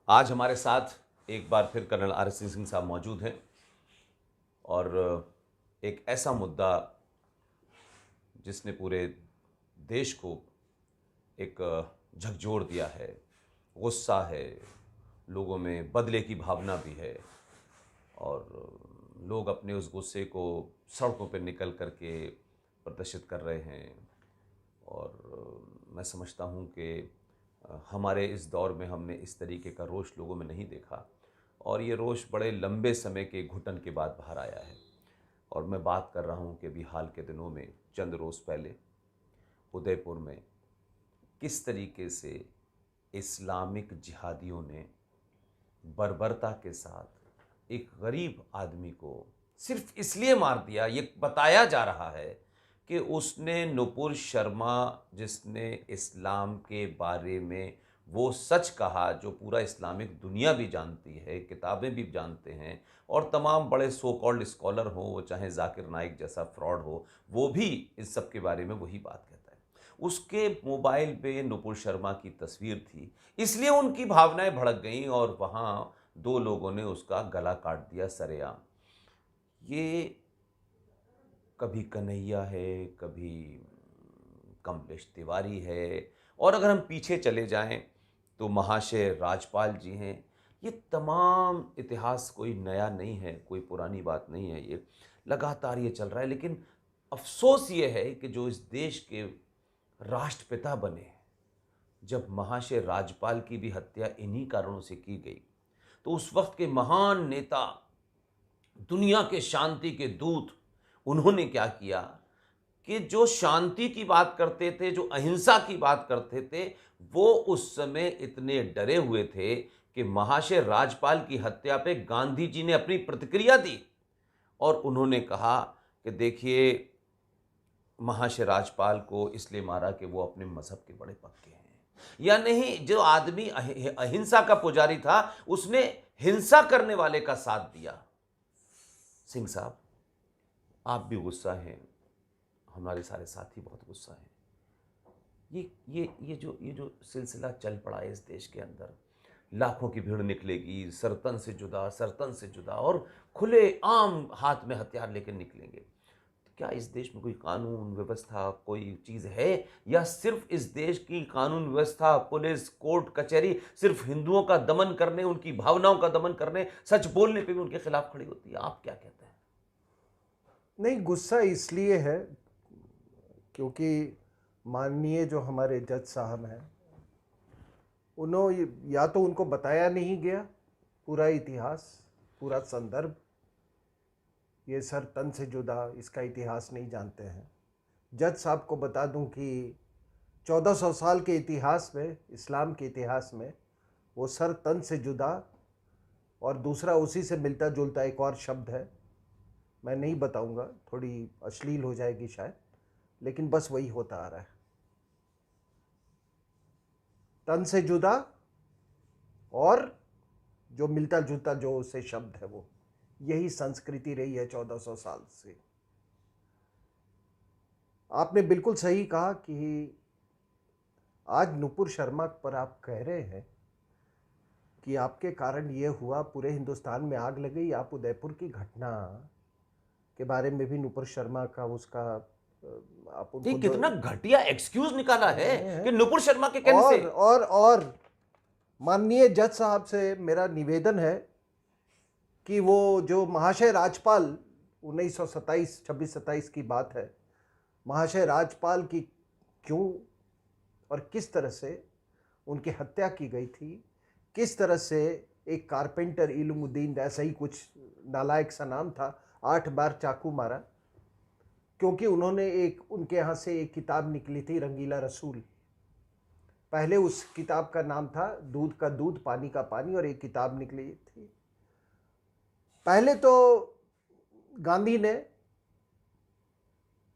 आज हमारे साथ एक बार फिर कर्नल आर.एस. सिंह साहब मौजूद हैं और एक ऐसा मुद्दा जिसने पूरे देश को एक झकझोर दिया है, गुस्सा है, लोगों में बदले की भावना भी है और लोग अपने उस गुस्से को सड़कों पर निकल कर के प्रदर्शित कर रहे हैं। और मैं समझता हूँ कि हमारे इस दौर में हमने इस तरीके का रोष लोगों में नहीं देखा और ये रोष बड़े लंबे समय के घुटन के बाद बाहर आया है। और मैं बात कर रहा हूँ कि अभी हाल के दिनों में चंद रोज़ पहले उदयपुर में किस तरीके से इस्लामिक जिहादियों ने बर्बरता के साथ एक गरीब आदमी को सिर्फ इसलिए मार दिया। ये बताया जा रहा है कि उसने नुपुर शर्मा, जिसने इस्लाम के बारे में वो सच कहा जो पूरा इस्लामिक दुनिया भी जानती है, किताबें भी जानते हैं और तमाम बड़े सो कॉल्ड स्कॉलर हो, वो चाहे जाकिर नाइक जैसा फ्रॉड हो, वो भी इस सब के बारे में वही बात कहता है। उसके मोबाइल पे नुपुर शर्मा की तस्वीर थी, इसलिए उनकी भावनाएं भड़क गईं और वहाँ दो लोगों ने उसका गला काट दिया सरेआम। ये कभी कन्हैया है, कभी कमलेश तिवारी है और अगर हम पीछे चले जाएं तो महाशय राजपाल जी हैं। ये तमाम इतिहास कोई नया नहीं है, कोई पुरानी बात नहीं है, ये लगातार ये चल रहा है। लेकिन अफसोस ये है कि जो इस देश के राष्ट्रपिता बने, जब महाशय राजपाल की भी हत्या इन्हीं कारणों से की गई, तो उस वक्त के महान नेता, दुनिया के शांति के दूत, उन्होंने क्या किया कि जो शांति की बात करते थे, जो अहिंसा की बात करते थे, वो उस समय इतने डरे हुए थे कि महाशय राजपाल की हत्या पे गांधी जी ने अपनी प्रतिक्रिया दी और उन्होंने कहा कि देखिए, महाशय राजपाल को इसलिए मारा कि वो अपने मजहब के बड़े पक्के हैं। या नहीं, जो आदमी अहिंसा का पुजारी था, उसने हिंसा करने वाले का साथ दिया। सिंह साहब, आप भी गुस्सा हैं, हमारे सारे साथी बहुत गुस्सा हैं। ये जो सिलसिला चल पड़ा है इस देश के अंदर, लाखों की भीड़ निकलेगी, सरतन से जुदा, सरतन से जुदा, और खुले आम हाथ में हथियार लेकर निकलेंगे। तो क्या इस देश में कोई कानून व्यवस्था, कोई चीज़ है, या सिर्फ इस देश की कानून व्यवस्था, पुलिस, कोर्ट कचहरी सिर्फ हिंदुओं का दमन करने, उनकी भावनाओं का दमन करने, सच बोलने पे भी उनके खिलाफ खड़ी होती है? आप क्या कहते हैं? नहीं, गुस्सा इसलिए है क्योंकि माननीय जो हमारे जज साहब हैं, उन्होंने या तो उनको बताया नहीं गया पूरा इतिहास, पूरा संदर्भ, ये सर तन से जुदा, इसका इतिहास नहीं जानते हैं। जज साहब को बता दूं कि 1400 साल के इतिहास में, इस्लाम के इतिहास में, वो सर तन से जुदा और दूसरा उसी से मिलता जुलता एक और शब्द है, मैं नहीं बताऊंगा, थोड़ी अश्लील हो जाएगी शायद, लेकिन बस वही होता आ रहा है। तन से जुदा और जो मिलता जुलता जो उससे शब्द है, वो यही संस्कृति रही है 1400 साल से। आपने बिल्कुल सही कहा कि आज नुपुर शर्मा पर आप कह रहे हैं कि आपके कारण ये हुआ, पूरे हिंदुस्तान में आग लग गई। आप उदयपुर की घटना के बारे में भी नुपुर शर्मा का उसका आप ये उनको कितना घटिया एक्सक्यूज निकाला है हैं। कि नुपुर शर्मा के कहने से। और माननीय जज साहब से मेरा निवेदन है कि वो जो महाशय राजपाल 1927, 26-27 की बात है, महाशय राजपाल की क्यों और किस तरह से उनकी हत्या की गई थी, किस तरह से एक कारपेंटर इल्मुद्दीन, ऐसा ही कुछ नालायक सा नाम था, 8 बार चाकू मारा, क्योंकि उन्होंने उनके यहाँ से एक किताब निकली थी, रंगीला रसूल। पहले उस किताब का नाम था दूध का दूध, पानी का पानी, और एक किताब निकली थी। पहले तो गांधी ने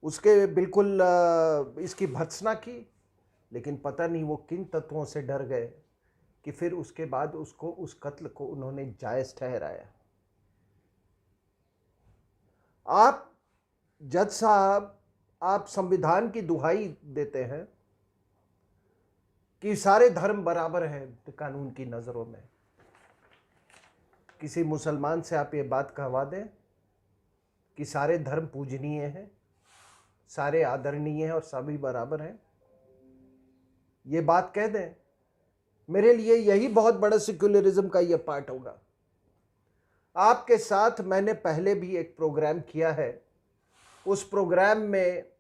उसके बिल्कुल इसकी भर्त्सना की, लेकिन पता नहीं वो किन तत्वों से डर गए कि फिर उसके बाद उसको, उस कत्ल को उन्होंने जायज ठहराया। आप जज साहब, आप संविधान की दुहाई देते हैं कि सारे धर्म बराबर हैं कानून की नजरों में, किसी मुसलमान से आप ये बात कहवा दें कि सारे धर्म पूजनीय हैं, सारे आदरणीय हैं और सभी बराबर हैं, ये बात कह दें, मेरे लिए यही बहुत बड़ा सेक्युलरिज्म का ये पार्ट होगा। आपके साथ मैंने पहले भी एक प्रोग्राम किया है, उस प्रोग्राम में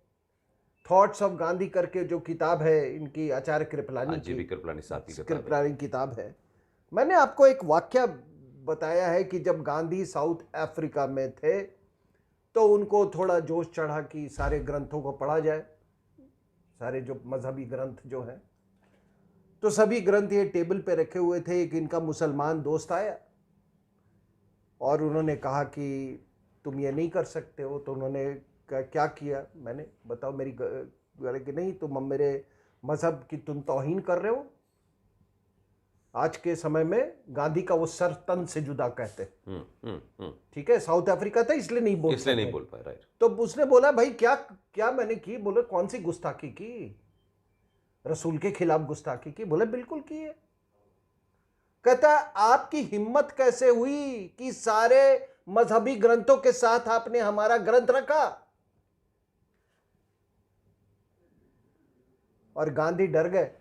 थॉट्स ऑफ गांधी करके जो किताब है इनकी आचार्य कृपलानी की, कृपलानी साहब की कृपलानी किताब है, मैंने आपको एक वाक्य बताया है कि जब गांधी साउथ अफ्रीका में थे तो उनको थोड़ा जोश चढ़ा कि सारे ग्रंथों को पढ़ा जाए, सारे जो मजहबी ग्रंथ जो हैं, तो सभी ग्रंथ ये टेबल पे रखे हुए थे। एक इनका मुसलमान दोस्त आया और उन्होंने कहा कि तुम ये नहीं कर सकते हो। तो उन्होंने क्या किया, मैंने बताओ, मेरी कि नहीं, तुम मेरे मजहब की तुम तौहीन कर रहे हो। आज के समय में गांधी का वो सर तन से जुदा कहते, ठीक है, साउथ अफ्रीका था इसलिए नहीं बोल पाए, राइट। तो उसने बोला भाई क्या क्या मैंने की? बोले कौन सी गुस्ताखी की? रसूल के खिलाफ गुस्ताखी की? बोले बिल्कुल की है। कहता आपकी हिम्मत कैसे हुई कि सारे मजहबी ग्रंथों के साथ आपने हमारा ग्रंथ रखा? और गांधी डर गए।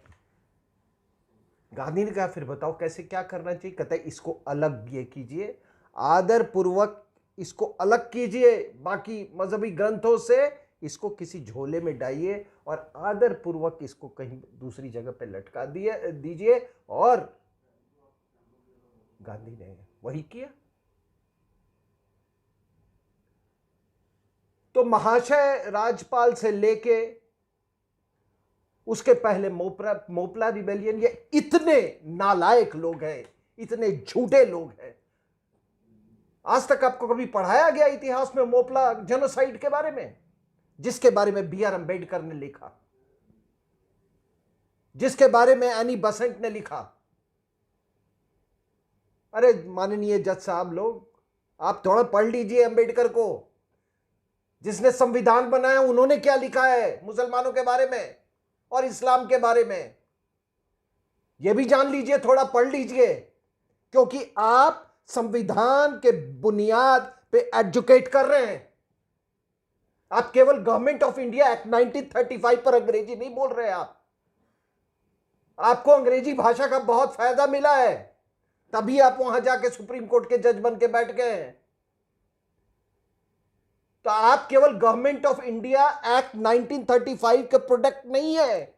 गांधी ने कहा फिर बताओ कैसे, क्या करना चाहिए? कहता है इसको अलग ये कीजिए, आदर पूर्वक इसको अलग कीजिए बाकी मजहबी ग्रंथों से, इसको किसी झोले में डालिए और आदर पूर्वक इसको कहीं दूसरी जगह पे लटका दीजिए। और गांधी ने वही किया। तो महाशय राजपाल से लेके उसके पहले मोपला रिबेलियन, ये इतने नालायक लोग हैं, इतने झूठे लोग हैं। आज तक आपको कभी पढ़ाया गया इतिहास में मोपला जेनोसाइड के बारे में, जिसके बारे में बी आर अम्बेडकर ने लिखा, जिसके बारे में एनी बसेंट ने लिखा? अरे माननीय जज साहब लोग, आप थोड़ा पढ़ लीजिए अम्बेडकर को। जिसने संविधान बनाया उन्होंने क्या लिखा है मुसलमानों के बारे में और इस्लाम के बारे में, यह भी जान लीजिए, थोड़ा पढ़ लीजिए। क्योंकि आप संविधान के बुनियाद पे एजुकेट कर रहे हैं। आप केवल गवर्नमेंट ऑफ इंडिया एक्ट 1935 पर अंग्रेजी नहीं बोल रहे। आपको अंग्रेजी भाषा का बहुत फायदा मिला है, तभी आप वहां जाके सुप्रीम कोर्ट के जज बन के बैठ गए हैं। तो आप केवल गवर्नमेंट ऑफ इंडिया एक्ट 1935 के प्रोडक्ट नहीं है,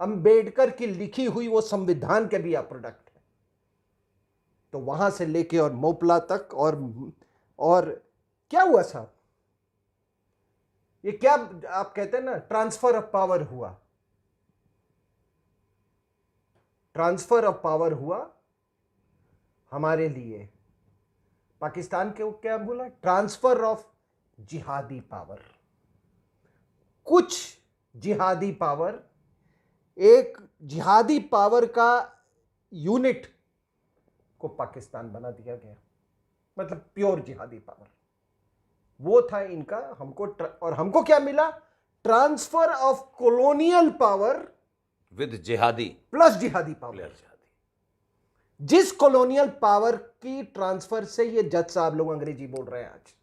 अंबेडकर की लिखी हुई वो संविधान के भी आप प्रोडक्ट है। तो वहां से लेके और मोपला तक और क्या हुआ साहब? ये क्या आप कहते हैं ना, ट्रांसफर ऑफ पावर हुआ। ट्रांसफर ऑफ पावर हुआ हमारे लिए। पाकिस्तान के क्या बोला? Transfer of jihadi power. कुछ जिहादी पावर, एक जिहादी पावर का यूनिट को पाकिस्तान बना दिया गया, मतलब प्योर जिहादी पावर वो था इनका। हमको क्या मिला? Transfer of colonial power with जिहादी प्लस जिहादी पावर। जिस कॉलोनियल पावर की ट्रांसफर से ये जज साहब लोग अंग्रेजी बोल रहे हैं आज।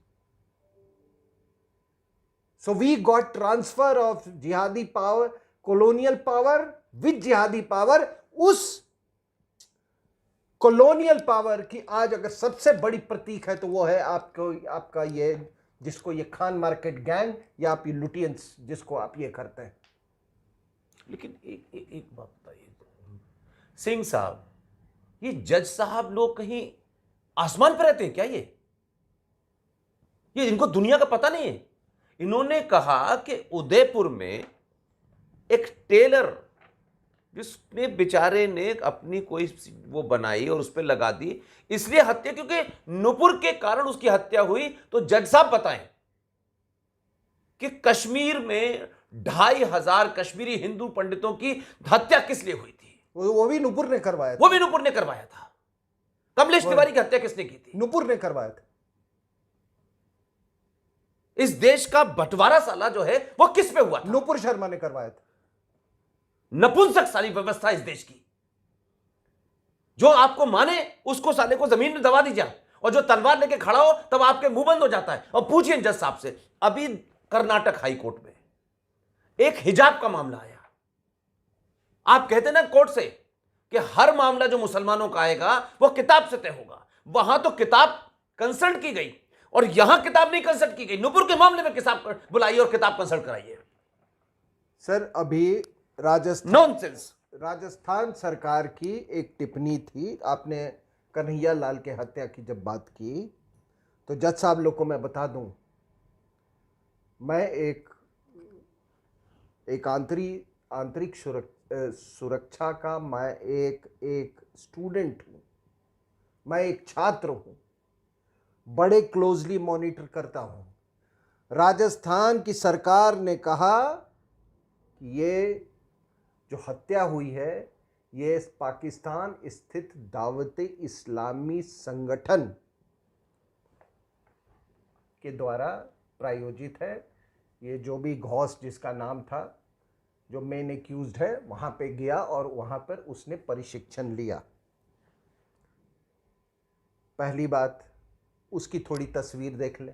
So we got transfer of jihadi power, colonial power with jihadi power. उस कॉलोनियल पावर की आज अगर सबसे बड़ी प्रतीक है तो वो है आपका ये, जिसको ये खान मार्केट गैंग या आप ये लुटियंस जिसको आप ये करते हैं। लेकिन एक बात बताइए सिंह साहब, ये जज साहब लोग कहीं आसमान पर रहते हैं क्या? ये इनको दुनिया का पता नहीं है। इन्होंने कहा कि उदयपुर में एक टेलर, जिसने बेचारे ने अपनी कोई वो बनाई और उस पर लगा दी, इसलिए हत्या, क्योंकि नुपुर के कारण उसकी हत्या हुई। तो जज साहब बताएं कि कश्मीर में 2500 कश्मीरी हिंदू पंडितों की हत्या किस लिए हुई थी? वो भी नुपुर ने करवाया था। वो भी नुपुर ने करवाया था। कमलेश तिवारी की हत्या किसने की थी? नुपुर ने करवाया था। इस देश का बंटवारा साला जो है वो किस पे हुआ था? नुपुर शर्मा ने करवाया था। नपुंसक सारी व्यवस्था इस देश की। जो आपको माने उसको साले को जमीन में दबा दीजिए, और जो तलवार लेके खड़ा हो तब आपके मुंह बंद हो जाता है। और पूछिए जज साहब से, अभी कर्नाटक हाई कोर्ट में एक हिजाब का मामला आया। आप कहते ना कोर्ट से कि हर मामला जो मुसलमानों का आएगा वो किताब से तय होगा, वहां तो किताब कंसल्ट की गई और यहां किताब नहीं कंसल्ट की गई। नूपुर के मामले में किताब बुलाइए और किताब कंसल्ट कराइए। सर अभी नॉनसेंस। राजस्थान सरकार की एक टिप्पणी थी, आपने कन्हैया लाल के हत्या की जब बात की, तो जज साहब लोग को मैं बता दूं, मैं एक आंतरिक सुरक्षा का मैं एक स्टूडेंट हूं, मैं एक छात्र हूं, बड़े क्लोजली मॉनिटर करता हूं। राजस्थान की सरकार ने कहा कि ये जो हत्या हुई है ये पाकिस्तान स्थित दावत इस्लामी संगठन के द्वारा प्रायोजित है। ये जो भी घोष जिसका नाम था, जो मेन एक्यूज्ड है, वहां पे गया और वहां पर उसने प्रशिक्षण लिया। पहली बात, उसकी थोड़ी तस्वीर देख ले।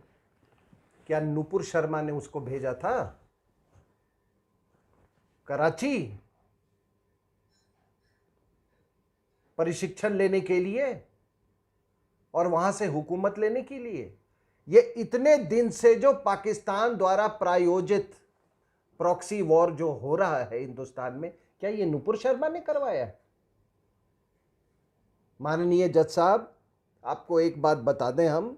क्या नुपुर शर्मा ने उसको भेजा था कराची प्रशिक्षण लेने के लिए और वहां से हुकूमत लेने के लिए? ये इतने दिन से जो पाकिस्तान द्वारा प्रायोजित प्रॉक्सी वॉर जो हो रहा है हिंदुस्तान में, क्या ये नुपुर शर्मा ने करवाया? माननीय जज साहब, आपको एक बात बता दें हम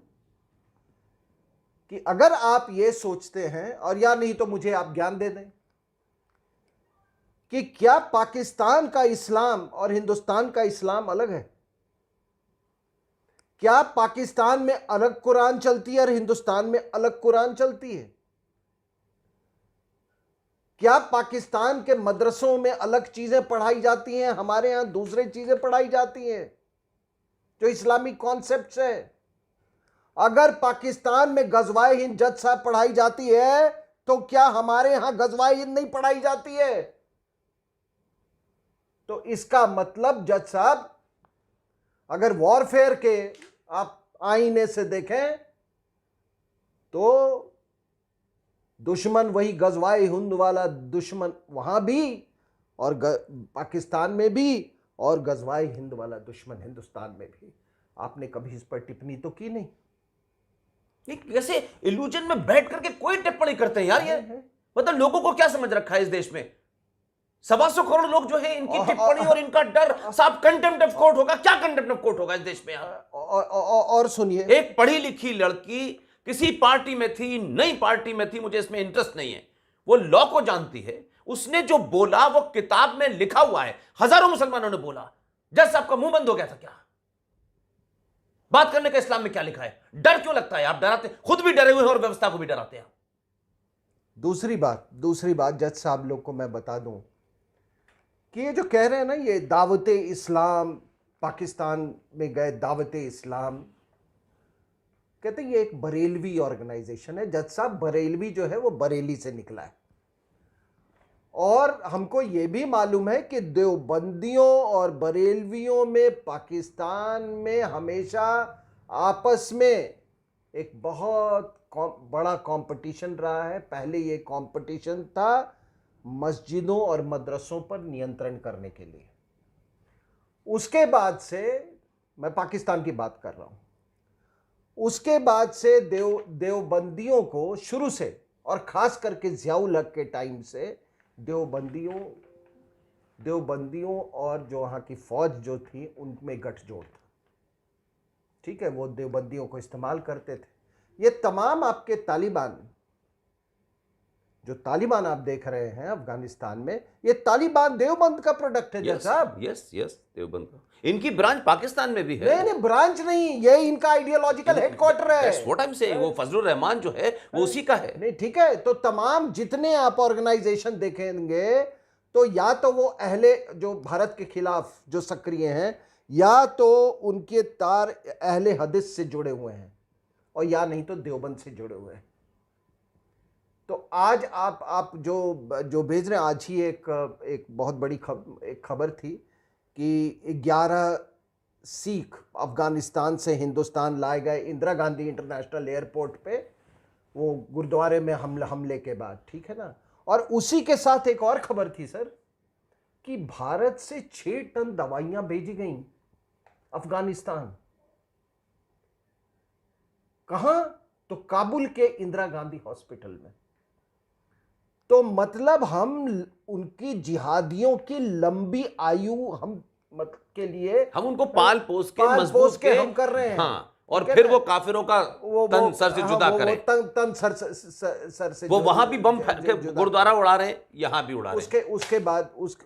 कि अगर आप ये सोचते हैं, और या नहीं तो मुझे आप ज्ञान दे दें कि क्या पाकिस्तान का इस्लाम और हिंदुस्तान का इस्लाम अलग है? क्या पाकिस्तान में अलग कुरान चलती है और हिंदुस्तान में अलग कुरान चलती है? क्या पाकिस्तान के मदरसों में अलग चीजें पढ़ाई जाती हैं, हमारे यहां दूसरी चीजें पढ़ाई जाती हैं जो इस्लामिक कॉन्सेप्ट्स है? अगर पाकिस्तान में गजवाए हिंद जज साहब पढ़ाई जाती है तो क्या हमारे यहां गजवाए हिंद नहीं पढ़ाई जाती है? तो इसका मतलब जज साहब, अगर वॉरफेयर के आप आईने से देखें तो दुश्मन वही गजवाए हिंद वाला दुश्मन वहां भी और पाकिस्तान में भी, और गजवाए हिंद वाला दुश्मन हिंदुस्तान में भी। आपने कभी इस पर टिप्पणी तो की नहीं। कैसे इल्यूजन में बैठ करके कोई टिप्पणी करते हैं यार? ये मतलब लोगों को क्या समझ रखा है इस देश में? 125 करोड़ लोग जो है, इनकी टिप्पणी और इनका डर, साहब कंटेम्प्ट ऑफ कोर्ट होगा। क्या कंटेम्प्ट ऑफ कोर्ट होगा इस देश में यार? और सुनिए, एक पढ़ी लिखी लड़की किसी पार्टी में थी, नई पार्टी में थी, मुझे इसमें इंटरेस्ट नहीं है, वो लॉ को जानती है, उसने जो बोला वो किताब में लिखा हुआ है, हजारों मुसलमानों ने बोला, जज साहब का मुंह बंद हो गया था। क्या बात करने का इस्लाम में क्या लिखा है? डर क्यों लगता है? आप डराते, खुद भी डरे हुए हैं और व्यवस्था को भी डराते हैं। दूसरी बात जज साहब लोग को मैं बता दूं कि ये जो कह रहे हैं ना, ये दावत इस्लाम, पाकिस्तान में गए दावत इस्लाम, कहते हैं ये एक बरेलवी ऑर्गेनाइजेशन है। जज साहब, बरेलवी जो है वो बरेली से निकला है, और हमको ये भी मालूम है कि देवबंदियों और बरेलवियों में पाकिस्तान में हमेशा आपस में एक बहुत बड़ा कंपटीशन रहा है। पहले ये कंपटीशन था मस्जिदों और मदरसों पर नियंत्रण करने के लिए। उसके बाद से, मैं पाकिस्तान की बात कर रहा हूं, उसके बाद से देवबंदियों को शुरू से, और खास करके ज़ियाउल हक के टाइम से, देवबंदियों और जो वहाँ की फौज जो थी उनमें गठजोड़ था। ठीक है, वो देवबंदियों को इस्तेमाल करते थे। ये तमाम आपके तालिबान आप देख रहे हैं अफगानिस्तान में, ये तालिबान देवबंद का प्रोडक्ट है जज साहब। यस देवबंद का, इनकी ब्रांच पाकिस्तान में भी है। नहीं, ब्रांच नहीं, ये इनका आइडियोलॉजिकल हेडक्वार्टर है। That's what I'm saying, वो फजलुर रहमान जो है वो उसी का है। नहीं, ठीक है, तो तमाम जितने आप ऑर्गेनाइजेशन देखेंगे तो या तो वो अहले जो भारत के खिलाफ जो सक्रिय हैं, या तो उनके तार अहले हदीस से जुड़े हुए हैं, और या नहीं तो देवबंद से जुड़े हुए हैं। तो आज आप जो भेज रहे हैं, आज ही एक बहुत बड़ी खबर थी कि 11 सिख अफगानिस्तान से हिंदुस्तान लाए गए इंदिरा गांधी इंटरनेशनल एयरपोर्ट पे, वो गुरुद्वारे में हमले के बाद, ठीक है ना। और उसी के साथ एक और खबर थी सर कि भारत से 6 टन दवाइयां भेजी गई अफगानिस्तान। कहां? तो काबुल के इंदिरा गांधी हॉस्पिटल में। तो मतलब हम उनकी जिहादियों की लंबी आयु हम के लिए हम उनको पाल पोस के पाल मजबूत पोस के के हम कर रहे हैं। हाँ, और ठीक है फिर ना? वो काफिरों का तन सर से जुदा वो करें। तन सर से वो वहां भी बम के गुरुद्वारा उड़ा रहे हैं, यहां भी उड़ा रहे हैं।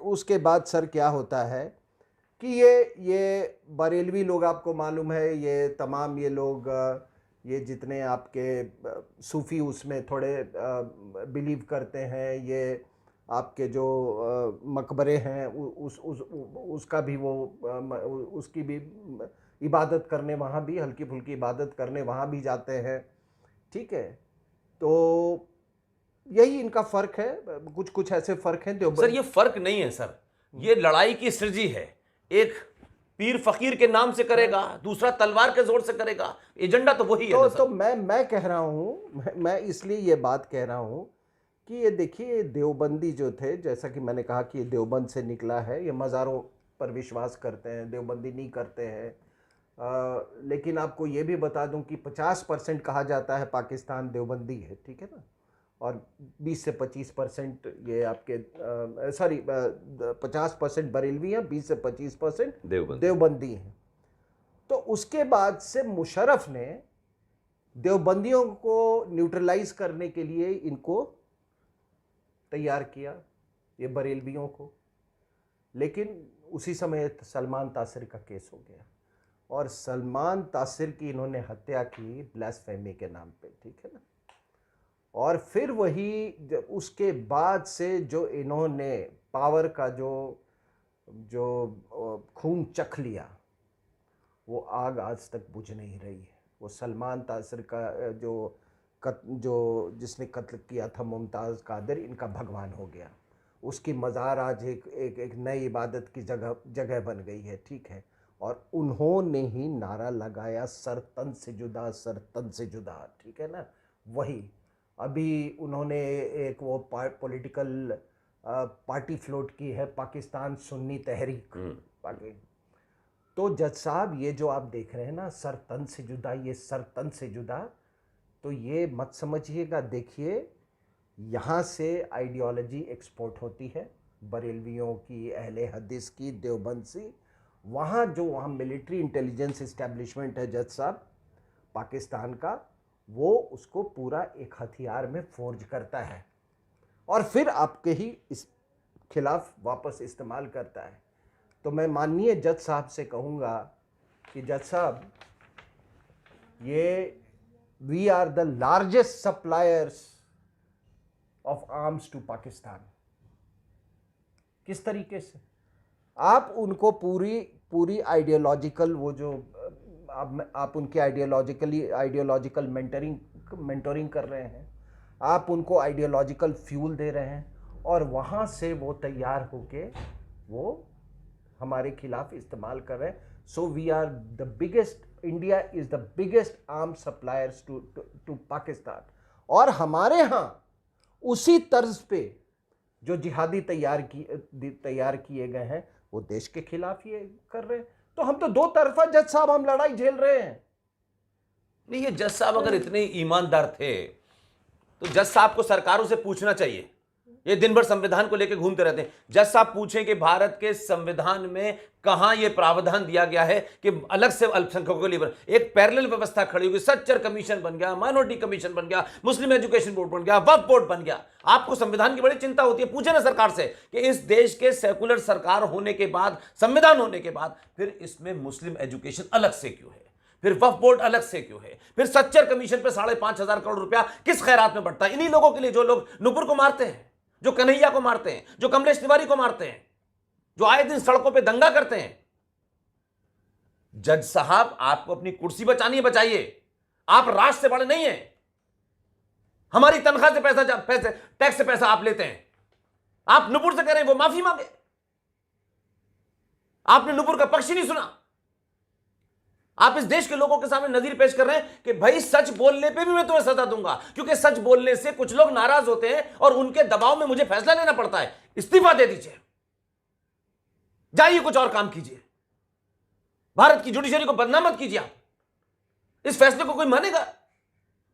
उसके बाद सर क्या होता है कि ये बरेलवी लोग, आपको मालूम है, ये तमाम ये लोग, ये जितने आपके सूफी उसमें थोड़े बिलीव करते हैं, ये आपके जो मकबरे हैं उसका भी वो उसकी भी इबादत करने, वहाँ भी हल्की फुल्की इबादत करने वहाँ भी जाते हैं, ठीक है। तो यही इनका फ़र्क है, कुछ कुछ ऐसे फ़र्क हैं। सर ये फ़र्क नहीं है सर, ये लड़ाई की सृजी है। एक पीर फकीर के नाम से करेगा, दूसरा तलवार के जोर से करेगा, एजेंडा तो वही है। तो मैं कह रहा हूँ, मैं इसलिए ये बात कह रहा हूँ कि ये देखिए, देवबंदी जो थे, जैसा कि मैंने कहा कि ये देवबंद से निकला है, ये मज़ारों पर विश्वास करते हैं, देवबंदी नहीं करते हैं। लेकिन आपको ये भी बता दूं कि 50% कहा जाता है पाकिस्तान देवबंदी है, ठीक है ना, और 20 से 25% ये आपके 50% बरेलवी हैं, 20 से 25% देवबंदी हैं। तो उसके बाद से मुशर्रफ ने देवबंदियों को न्यूट्रलाइज करने के लिए इनको तैयार किया, ये बरेलवियों को। लेकिन उसी समय सलमान तासिर का केस हो गया और सलमान तासिर की इन्होंने हत्या की ब्लास्फेमी के नाम पे, ठीक है ना। और फिर वही उसके बाद से जो इन्होंने पावर का जो खून चख लिया, वो आग आज तक बुझ नहीं रही है। वो सलमान तासिर का जो जिसने कत्ल किया था मुमताज़ कादिर, इनका भगवान हो गया। उसकी मज़ार आज एक नई इबादत की जगह बन गई है, ठीक है। और उन्होंने ही नारा लगाया, सर तन से जुदा, सर तन से जुदा, ठीक है ना। वही अभी उन्होंने एक वो पॉलिटिकल पार्टी फ्लोट की है, पाकिस्तान सुन्नी तहरीक पाकि। तो जज साहब, ये जो आप देख रहे हैं ना, सर तन से जुदा, ये सर तन से जुदा, तो ये मत समझिएगा। देखिए, यहाँ से आइडियोलॉजी एक्सपोर्ट होती है, बरेलवियों की, अहले हदीस की, देवबंद से। वहाँ मिलिट्री इंटेलिजेंस इस्टेब्लिशमेंट है जज साहब पाकिस्तान का, वो उसको पूरा एक हथियार में फोर्ज करता है और फिर आपके ही इस खिलाफ वापस इस्तेमाल करता है। तो मैं माननीय जज साहब से कहूँगा कि जज साहब, ये we are the largest suppliers of arms to Pakistan. किस तरीके से आप उनको पूरी आइडियोलॉजिकल, वो जो आप उनकी आइडियोलॉजिकल मेंटरिंग कर रहे हैं, आप उनको आइडियोलॉजिकल फ्यूल दे रहे हैं, और वहाँ से वो तैयार होके वो हमारे खिलाफ इस्तेमाल कर रहे हैं। So we are the biggest, India is the biggest arm suppliers to Pakistan. और हमारे यहाँ उसी तर्ज पे जो जिहादी तैयार किए गए हैं, वो देश के खिलाफ ये कर रहे हैं। तो हम तो दो तरफा जज साहब, हम लड़ाई झेल रहे हैं। नहीं, ये जज साहब अगर इतने ईमानदार थे तो जज साहब को सरकारों से पूछना चाहिए। ये दिन भर संविधान को लेकर घूमते रहते हैं। जज साहब पूछें कि भारत के संविधान में कहां यह प्रावधान दिया गया है कि अलग से अल्पसंख्यकों के लिए एक पैरेलल व्यवस्था खड़ी होगी। सच्चर कमीशन बन गया, माइनॉरिटी कमीशन बन गया, मुस्लिम एजुकेशन बोर्ड बन गया, वक्फ बोर्ड बन गया। आपको संविधान की बड़ी चिंता होती है, पूछे ना सरकार से कि इस देश के सेकुलर सरकार होने के बाद, संविधान होने के बाद, फिर इसमें मुस्लिम एजुकेशन अलग से क्यों है, फिर वक्फ बोर्ड अलग से क्यों है, फिर सच्चर कमीशन पे 5,500 करोड़ रुपया किस खैरात में बढ़ता है। इन्हीं लोगों के लिए जो लोग नुपुर को मारते हैं, जो कन्हैया को मारते हैं, जो कमलेश तिवारी को मारते हैं, जो आए दिन सड़कों पे दंगा करते हैं। जज साहब, आपको अपनी कुर्सी बचानी है, बचाइए। आप राष्ट्र से बड़े नहीं हैं। हमारी तनख्वाह से पैसे टैक्स से पैसा आप लेते हैं। आप नुपुर से कह रहे हैं वो माफी मांगे। आपने नुपुर का पक्ष ही नहीं सुना। आप इस देश के लोगों के सामने नजीर पेश कर रहे हैं कि भाई सच बोलने पे भी मैं तुम्हें सजा दूंगा, क्योंकि सच बोलने से कुछ लोग नाराज होते हैं और उनके दबाव में मुझे फैसला लेना पड़ता है। इस्तीफा दे दीजिए, जाइए कुछ और काम कीजिए, भारत की जुडिशरी को बदनाम मत कीजिए। आप इस फैसले को कोई मानेगा?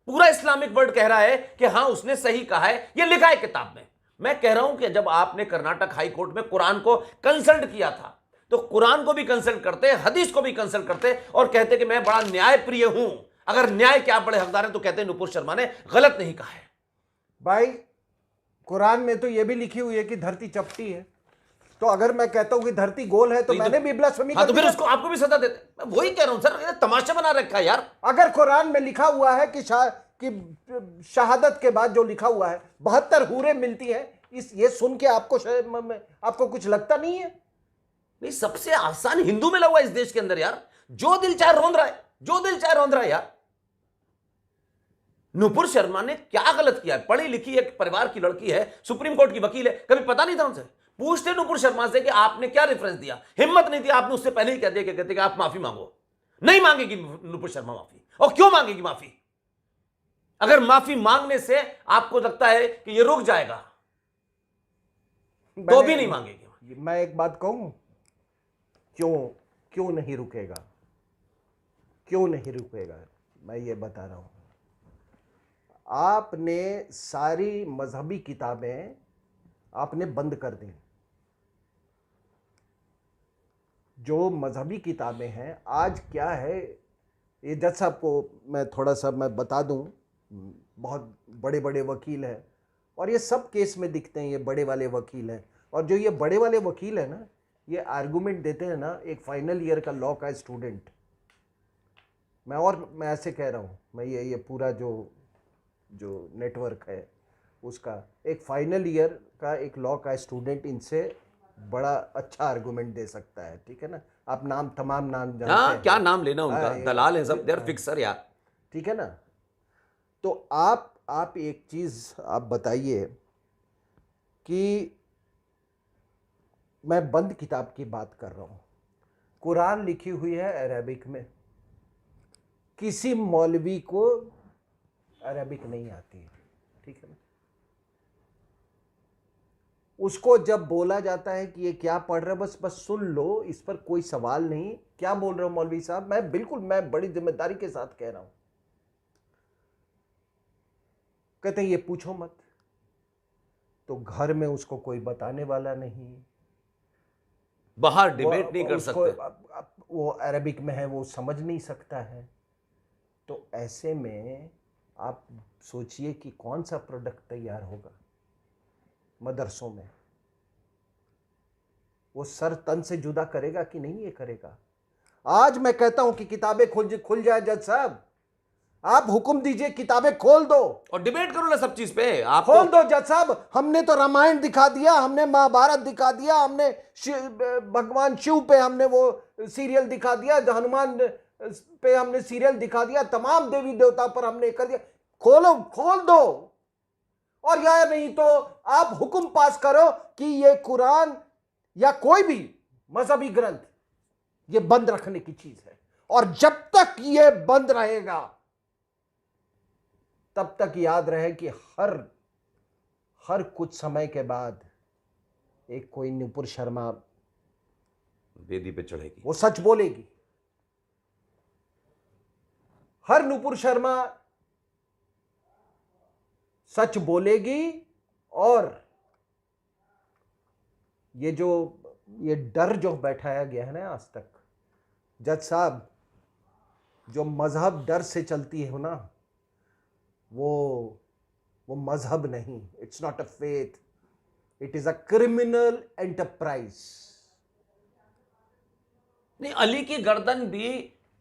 पूरा इस्लामिक वर्ल्ड कह रहा है कि हां उसने सही कहा है, यह लिखा है किताब में। मैं कह रहा हूं कि जब आपने कर्नाटक हाई कोर्ट में कुरान को कंसल्ट किया था, तो कुरान को भी कंसल्ट करते, हदीस को भी कंसल्ट करते और कहते कि मैं बड़ा न्याय प्रिय हूं। अगर न्याय के आप बड़े हकदार हैं तो कहते हैं नुपुर शर्मा ने गलत नहीं कहा है। भाई कुरान में तो यह भी लिखी हुई है कि धरती चपटी है, तो अगर मैं कहता हूं कि धरती गोल है तो मैंने भी ब्लास्फेमी कर तो फिर दिया। उसको आपको भी सजा देते। मैं वही कह रहा हूं सर, ये तमाशा बना रखा है यार। अगर कुरान में लिखा हुआ है कि शहादत के बाद जो लिखा हुआ है 72 हूरें मिलती हैं, ये सुन के आपको कुछ लगता नहीं है? नहीं, सबसे आसान हिंदू में लगा इस देश के अंदर यार, जो दिल चाहे रोंद रहा है, जो दिल चाहे रोंद रहा है यार। नुपुर शर्मा ने क्या गलत किया? पढ़ी लिखी एक परिवार की लड़की है, सुप्रीम कोर्ट की वकील है, कभी पता नहीं था उनसे? पूछते नुपुर शर्मा से कि आपने क्या रेफरेंस दिया? हिम्मत नहीं थी, आपने उससे पहले ही कह दिया, कहते कि आप माफी मांगो। नहीं मांगेगी नुपुर शर्मा माफी। और क्यों मांगेगी माफी? अगर माफी मांगने से आपको लगता है कि ये रुक जाएगा तो भी नहीं मांगेगी। मैं एक बात कहूं, क्यों नहीं रुकेगा? क्यों नहीं रुकेगा? मैं ये बता रहा हूं। आपने सारी मजहबी किताबें आपने बंद कर दी। जो मजहबी किताबें हैं, आज क्या है, ये जज साहब को मैं थोड़ा सा मैं बता दूं, बहुत बड़े बड़े वकील हैं और ये सब केस में दिखते हैं, ये बड़े वाले वकील हैं। और जो ये बड़े वाले वकील हैं ना, ये आर्गुमेंट देते हैं ना, एक फाइनल ईयर का लॉ का स्टूडेंट, मैं ऐसे कह रहा हूँ, मैं ये पूरा जो नेटवर्क है उसका, एक फाइनल ईयर का एक लॉ का स्टूडेंट इनसे बड़ा अच्छा आर्गुमेंट दे सकता है। ठीक है ना? आप तमाम नाम जानते हैं। क्या नाम लेना उनका, दलाल है सब, देयर फिक्सर यार। ठीक है ना? तो आप एक चीज आप बताइए कि मैं बंद किताब की बात कर रहा हूं। कुरान लिखी हुई है अरेबिक में, किसी मौलवी को अरेबिक नहीं आती है। ठीक है ना? उसको जब बोला जाता है कि ये क्या पढ़ रहे हो, बस सुन लो, इस पर कोई सवाल नहीं, क्या बोल रहे हो मौलवी साहब, मैं बड़ी जिम्मेदारी के साथ कह रहा हूं। कहते हैं ये पूछो मत, तो घर में उसको कोई बताने वाला नहीं, बाहर डिबेट नहीं कर सकते, वो अरबिक में है, वो समझ नहीं सकता है। तो ऐसे में आप सोचिए कि कौन सा प्रोडक्ट तैयार होगा मदरसों में। वो सर तन से जुदा करेगा कि नहीं ये करेगा? आज मैं कहता हूं कि किताबें खुल जाए जज साहब, आप हुक्म दीजिए, किताबें खोल दो और डिबेट करो ना सब चीज पे। आप खोल दो जज साहब। हमने तो रामायण दिखा दिया, हमने महाभारत दिखा दिया, हमने भगवान शिव पे हमने वो सीरियल दिखा दिया, हनुमान पे हमने सीरियल दिखा दिया, तमाम देवी देवता पर हमने कर दिया। खोल दो। और या नहीं तो आप हुक्म पास करो कि ये कुरान या कोई भी मजहबी ग्रंथ ये बंद रखने की चीज है, और जब तक ये बंद रहेगा तब तक याद रहे कि हर कुछ समय के बाद एक कोई नुपुर शर्मा वेदी पे चढ़ेगी, वो सच बोलेगी। हर नुपुर शर्मा सच बोलेगी। और ये डर जो बैठाया गया है ना आज तक, जज साहब, जो मजहब डर से चलती है ना, वो मजहब नहीं, it's not a faith, it is a criminal enterprise. नहीं, अली की गर्दन भी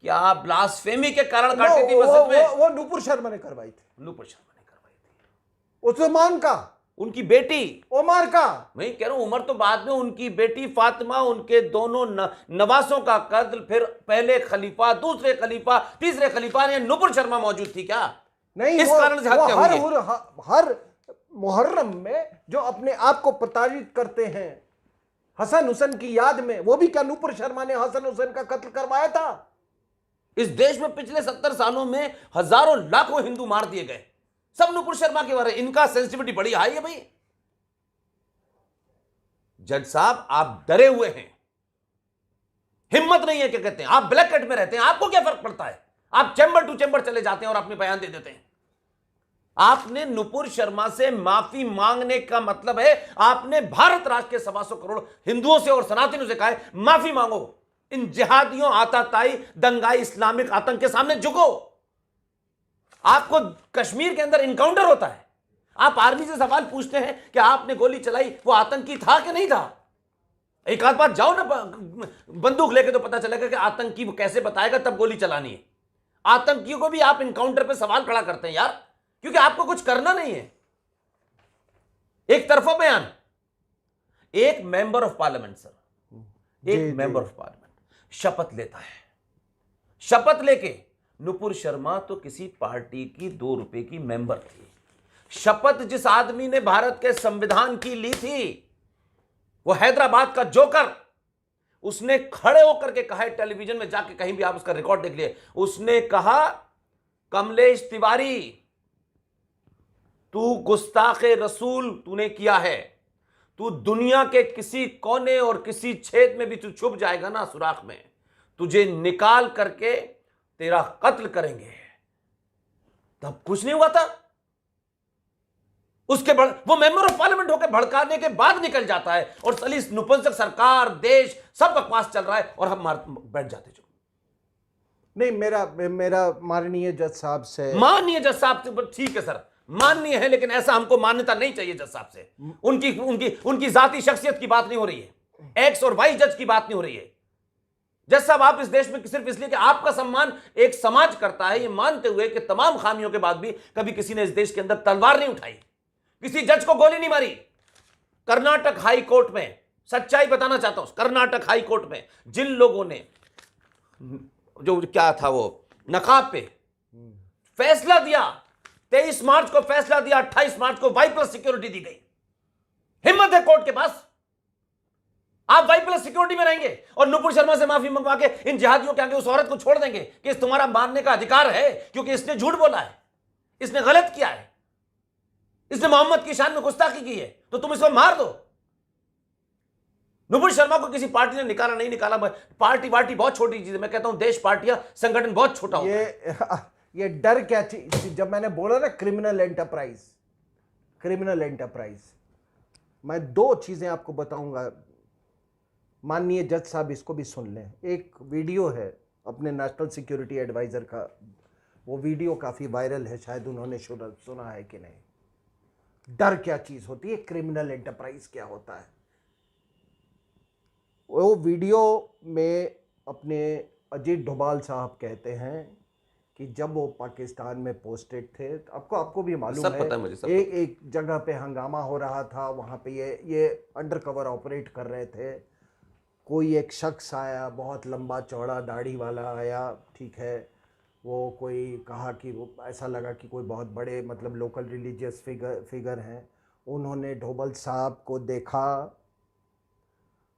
क्या ब्लास्फेमी के कारण काटी थी मस्जिद में? वो नुपुर शर्मा ने करवाई थी। नुपुर शर्मा ने करवाई थी। उस्मान का, उनकी बेटी उमर का, मैं कह रहा हूं उमर तो बाद में, उनकी बेटी फातिमा, उनके दोनों नवासों का कत्ल, फिर पहले खलीफा, दूसरे खलीफा, तीसरे खलीफा ने नुपुर शर्मा मौजूद थी क्या? नहीं, इस कारण से हत्या हुई है। हर मुहर्रम में जो अपने आप को प्रताड़ित करते हैं हसन हुसैन की याद में, वो भी क्या नुपुर शर्मा ने हसन हुसैन का कत्ल करवाया था? इस देश में पिछले 70 सालों में हजारों लाखों हिंदू मार दिए गए, सब नुपुर शर्मा के बारे। इनका सेंसिटिविटी बड़ी हाई है भाई। जज साहब आप डरे हुए हैं, हिम्मत नहीं है, क्या कहते हैं, आप ब्लैक कैट में रहते हैं, आपको क्या फर्क पड़ता है? आप चैम्बर टू चैम्बर चले जाते हैं और अपने बयान दे देते हैं। आपने नुपुर शर्मा से माफी मांगने का मतलब है आपने भारत राष्ट्र के 125 करोड़ हिंदुओं से और सनातनियों से कहा है माफी मांगो, इन जिहादियों, आताताई, दंगाई, इस्लामिक आतंक के सामने झुको। आपको कश्मीर के अंदर इनकाउंटर होता है, आप आर्मी से सवाल पूछते हैं कि आपने गोली चलाई, वो आतंकी था कि नहीं था? एक आध बार जाओ ना बंदूक लेके, तो पता चलेगा कि आतंकी वो कैसे बताएगा, तब गोली चलानी है। आतंकियों को भी आप इनकाउंटर पे सवाल खड़ा करते हैं यार, क्योंकि आपको कुछ करना नहीं है। एक तरफा बयान। एक मेंबर ऑफ पार्लियामेंट सर, एक मेंबर ऑफ पार्लियामेंट शपथ लेता है, शपथ लेके, नुपुर शर्मा तो किसी पार्टी की 2 रुपए की मेंबर थी। शपथ जिस आदमी ने भारत के संविधान की ली थी, वो हैदराबाद का जोकर, उसने खड़े होकर के कहा है, टेलीविजन में जाके कहीं भी आप उसका रिकॉर्ड देख लिए, उसने कहा कमलेश तिवारी तू गुस्ताखे रसूल तूने किया है, तू दुनिया के किसी कोने और किसी छेद में भी तू छुप जाएगा ना सुराख में, तुझे निकाल करके तेरा कत्ल करेंगे। तब कुछ नहीं हुआ था। उसके वो मेंबर ऑफ पार्लियामेंट होकर भड़काने के बाद निकल जाता है और सली नपुंसक सरकार, देश, सब बकवास चल रहा है और हम बैठ जाते। जो नहीं, मेरा माननीय जज साहब से, माननीय जज साहब से ठीक है सर, माननीय है, लेकिन ऐसा हमको मान्यता नहीं चाहिए जज साहब से। उनकी जाति शख्सियत की बात नहीं हो रही है, एक्स और वाई जज की बात नहीं हो रही है। जज साहब आप इस देश में सिर्फ इसलिए कि आपका सम्मान एक समाज करता है, ये मानते हुए कि तमाम खामियों के बाद भी कभी किसी ने इस देश के अंदर तलवार नहीं उठाई, किसी जज को गोली नहीं मारी। कर्नाटक हाई कोर्ट में, सच्चाई बताना चाहता हूं, कर्नाटक हाई कोर्ट में जिन लोगों ने जो क्या था वो नकाब पे फैसला दिया, 23 मार्च को फैसला दिया, 28 मार्च को वाई प्लस सिक्योरिटी दी गई। हिम्मत है कोर्ट के पास, आप वाई प्लस सिक्योरिटी में रहेंगे और नुपुर शर्मा से माफी मंगवा के इन जिहादियों के आगे उस औरत को छोड़ देंगे कि तुम्हारा मारने का अधिकार है क्योंकि इसने झूठ बोला है, इसने गलत किया है, इसने मोहम्मद की शान में गुस्ताखी की है, तो तुम इसको मार दो। नुपुर शर्मा को किसी पार्टी ने निकाला नहीं निकाला, पार्टी बहुत छोटी चीज है। मैं कहता हूं देश, पार्टियां, संगठन बहुत छोटा होता है। ये डर क्या चीज, जब मैंने बोला ना क्रिमिनल एंटरप्राइज, मैं 2 चीजें आपको बताऊंगा, माननीय जज साहब इसको भी सुन लें। एक वीडियो है अपने नेशनल सिक्योरिटी एडवाइजर का, वो वीडियो काफी वायरल है, शायद उन्होंने सुना है कि नहीं। डर क्या चीज होती है, क्रिमिनल एंटरप्राइज क्या होता है। वो वीडियो में अपने अजीत डोभाल साहब कहते हैं कि जब वो पाकिस्तान में पोस्टेड थे, तो आपको भी मालूम है, पता है मुझे, एक जगह पे हंगामा हो रहा था, वहाँ पे ये अंडर कवर ऑपरेट कर रहे थे। कोई एक शख्स आया, बहुत लंबा चौड़ा दाढ़ी वाला आया, ठीक है, वो कोई कहा कि वो ऐसा लगा कि कोई बहुत बड़े मतलब लोकल रिलीजियस फिगर हैं। उन्होंने डोभाल साहब को देखा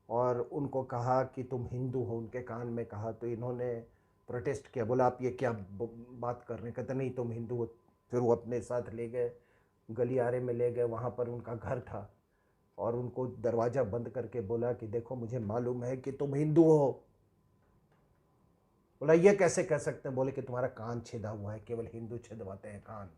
और उनको कहा कि तुम हिंदू हो, उनके कान में कहा, तो इन्होंने प्रोटेस्ट किया, बोला आप ये क्या बात कर रहे हैं, कहते नहीं तुम हिंदू हो। फिर वो अपने साथ ले गए, गलियारे में ले गए, वहाँ पर उनका घर था और उनको दरवाज़ा बंद करके बोला कि देखो मुझे मालूम है कि तुम हिंदू हो। बोला ये कैसे कह सकते हैं, बोले कि तुम्हारा कान छेदा हुआ है, केवल हिंदू छेदवाते हैं कान,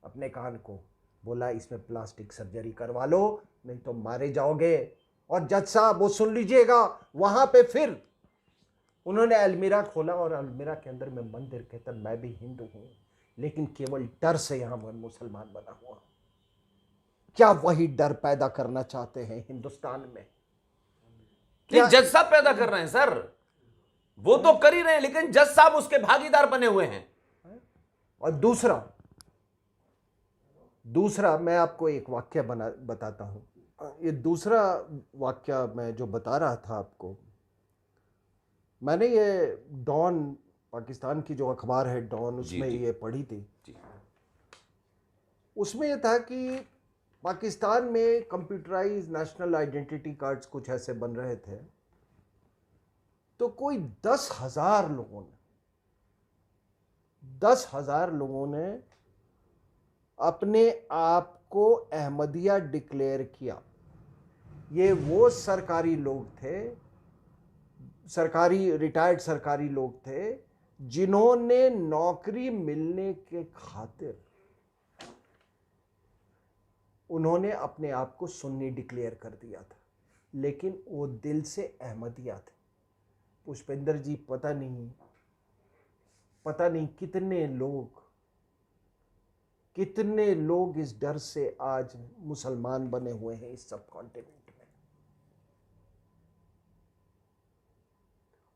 अपने कान को। बोला इसमें प्लास्टिक सर्जरी करवा लो, नहीं तो मारे जाओगे। और जज साहब वो सुन लीजिएगा, वहाँ पे फिर उन्होंने अलमीरा खोला और अलमीरा के अंदर में मंदिर के अंदर मैं भी हिंदू हूँ, लेकिन केवल डर से यहाँ मैं मुसलमान बना हुआ। क्या वही डर पैदा करना चाहते हैं हिंदुस्तान में? क्या जज साहब पैदा कर रहे हैं सर? वो तो कर ही रहे हैं, लेकिन जज साहब उसके भागीदार बने हुए हैं। और दूसरा मैं आपको एक वाक्य बताता हूँ। ये दूसरा वाक्य मैं जो बता रहा था आपको, मैंने ये डॉन, पाकिस्तान की जो अखबार है डॉन, उसमें ये पढ़ी थी। उसमें ये था कि पाकिस्तान में कंप्यूटराइज नेशनल आइडेंटिटी कार्ड्स कुछ ऐसे बन रहे थे, तो कोई 10,000 लोगों ने 10,000 लोगों ने अपने आप को अहमदिया डिक्लेयर किया। ये वो सरकारी लोग थे, रिटायर्ड सरकारी लोग थे, जिन्होंने नौकरी मिलने के खातिर उन्होंने अपने आप को सुन्नी डिक्लेयर कर दिया था, लेकिन वो दिल से अहमदिया थे। पुष्पेंद्र जी, पता नहीं कितने लोग इस डर से आज मुसलमान बने हुए हैं इस सब कॉन्टिनेंट में।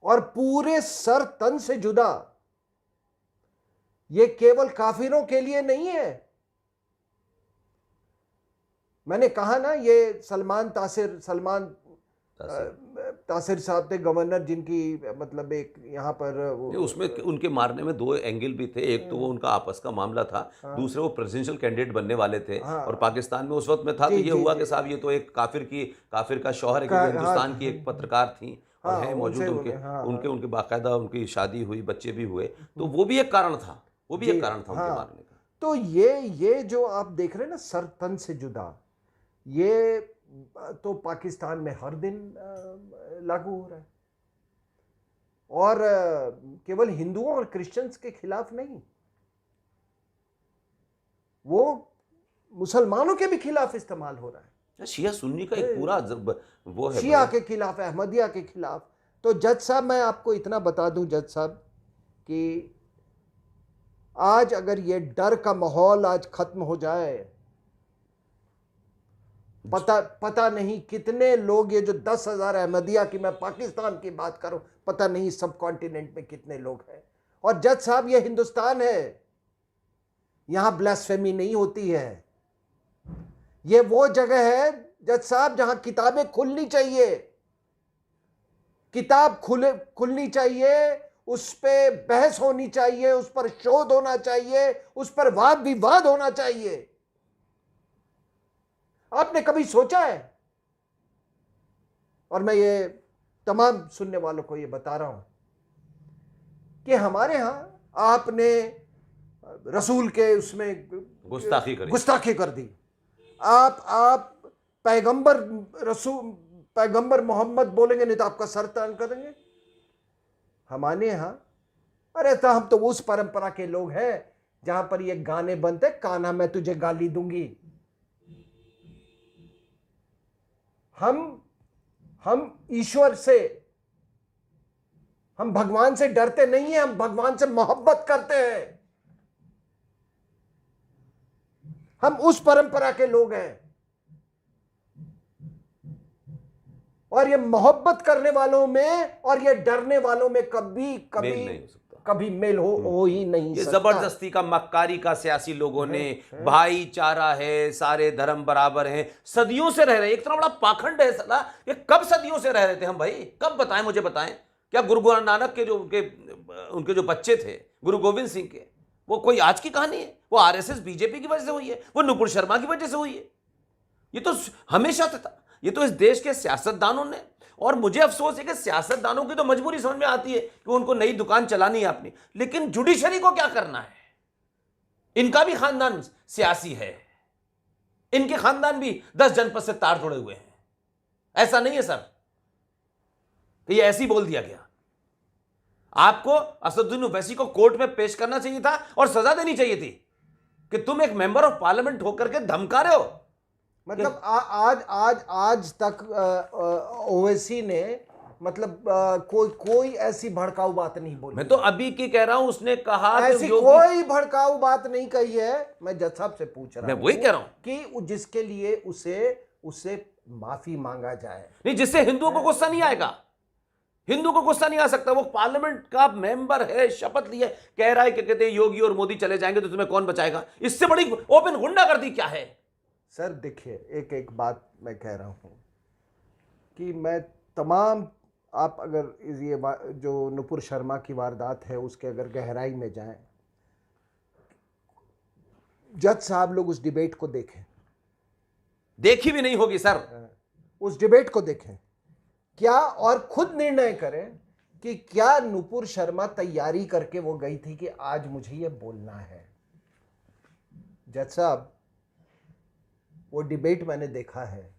और पूरे सर तन से जुदा, ये केवल काफिरों के लिए नहीं है। मैंने कहा ना, ये सलमान तासिर साहब थे गवर्नर, जिनकी मतलब एक यहाँ पर उसमें उनके मारने में दो एंगल भी थे। एक तो वो उनका आपस का मामला था, दूसरे वो प्रेसिडेंशियल कैंडिडेट बनने वाले थे और पाकिस्तान में उस वक्त में था। तो ये हुआ कि साहब ये तो एक काफिर का शौहर है, क्योंकि हिंदुस्तान की एक पत्रकार थी और हैं मौजूद, उनके बाकायदा उनकी शादी हुई, बच्चे भी हुए। तो वो भी एक कारण था, उनके मारने का। तो ये जो आप देख रहे हैं ना, सर तन से जुदा, ये तो पाकिस्तान में हर दिन लागू हो रहा है। और केवल हिंदुओं और क्रिश्चियंस के खिलाफ नहीं, वो मुसलमानों के भी खिलाफ इस्तेमाल हो रहा है। शिया सुन्नी का एक पूरा वो है, शिया के खिलाफ, अहमदिया के खिलाफ। तो जज साहब, मैं आपको इतना बता दूं जज साहब, कि आज अगर ये डर का माहौल आज खत्म हो जाए, पता नहीं कितने लोग, ये जो 10,000 अहमदिया की, मैं पाकिस्तान की बात करूं, पता नहीं सब कॉन्टिनेंट में कितने लोग हैं। और जज साहब, ये हिंदुस्तान है, यहां ब्लास्फेमी नहीं होती है। ये वो जगह है जज साहब जहां किताबें खुलनी चाहिए, किताब खुलनी चाहिए, उस पर बहस होनी चाहिए, उस पर शोध होना चाहिए, उस पर वाद विवाद होना चाहिए। आपने कभी सोचा है? और मैं ये तमाम सुनने वालों को ये बता रहा हूं कि हमारे यहां आपने रसूल के उसमें गुस्ताखी कर दी। आप पैगंबर मोहम्मद बोलेंगे नहीं तो आपका सर तान करेंगे। हमारे यहां, अरे तो हम तो उस परंपरा के लोग हैं जहां पर ये गाने बनते, कान्हा मैं तुझे गाली दूंगी। हम ईश्वर से, हम भगवान से डरते नहीं हैं, हम भगवान से मोहब्बत करते हैं। हम उस परंपरा के लोग हैं। और ये मोहब्बत करने वालों में और ये डरने वालों में कभी मेल हो ही नहीं ये सकता। जबरदस्ती का, मक्कारी का सियासी लोगों ने, भाईचारा है, सारे धर्म बराबर हैं, सदियों से रह रहे हैं। एक तरह बड़ा पाखंड है सला, ये कब सदियों से रह रहे थे हम भाई? कब बताएं, मुझे बताएं। क्या गुरु नानक के जो उनके जो बच्चे थे, गुरु गोविंद सिंह के, वो कोई आज की कहानी है? वो आरएसएस बीजेपी की वजह से हुई है, वो नुपुर शर्मा की वजह से हुई है? ये तो हमेशा था। ये तो इस देश के सियासतदानों ने, और मुझे अफसोस है कि सियासतदानों की तो मजबूरी समझ में आती है कि उनको नई दुकान चलानी है अपनी, लेकिन जुडिशरी को क्या करना है? इनका भी खानदान सियासी है, इनके खानदान भी 10 जनपद से तार जुड़े हुए हैं। ऐसा नहीं है सर कि ये ऐसे ही बोल दिया गया। आपको असदुद्दीन ओवैसी को कोर्ट में पेश करना चाहिए था और सजा देनी चाहिए थी कि तुम एक मेंबर ऑफ पार्लियामेंट होकर के धमका रहे हो। मतलब आज तक ओवैसी ने मतलब कोई ऐसी भड़काऊ बात नहीं बोली। मैं तो अभी की कह रहा हूं, उसने कहा ऐसी कोई भड़काऊ बात नहीं कही है। मैं जज साहब से पूछ रहा हूं, मैं वही कह रहा हूं कि जिसके लिए उसे माफी मांगा जाए। नहीं, जिससे हिंदुओं को गुस्सा नहीं आएगा। हिंदू को गुस्सा नहीं आ सकता। वो पार्लियामेंट का मेंबर है, शपथ ली है, कह रहा है कि कहते हैं योगी और मोदी चले जाएंगे तो तुम्हें कौन बचाएगा। इससे बड़ी ओपन गुंडागर्दी क्या है? सर देखिए, एक बात मैं कह रहा हूं कि मैं तमाम, आप अगर ये जो नुपुर शर्मा की वारदात है उसके अगर गहराई में जाएं, जज साहब लोग उस डिबेट को देखें। देखी भी नहीं होगी सर। उस डिबेट को देखें क्या, और खुद निर्णय करें कि क्या नुपुर शर्मा तैयारी करके वो गई थी कि आज मुझे ये बोलना है। जज साहब, वो डिबेट मैंने देखा है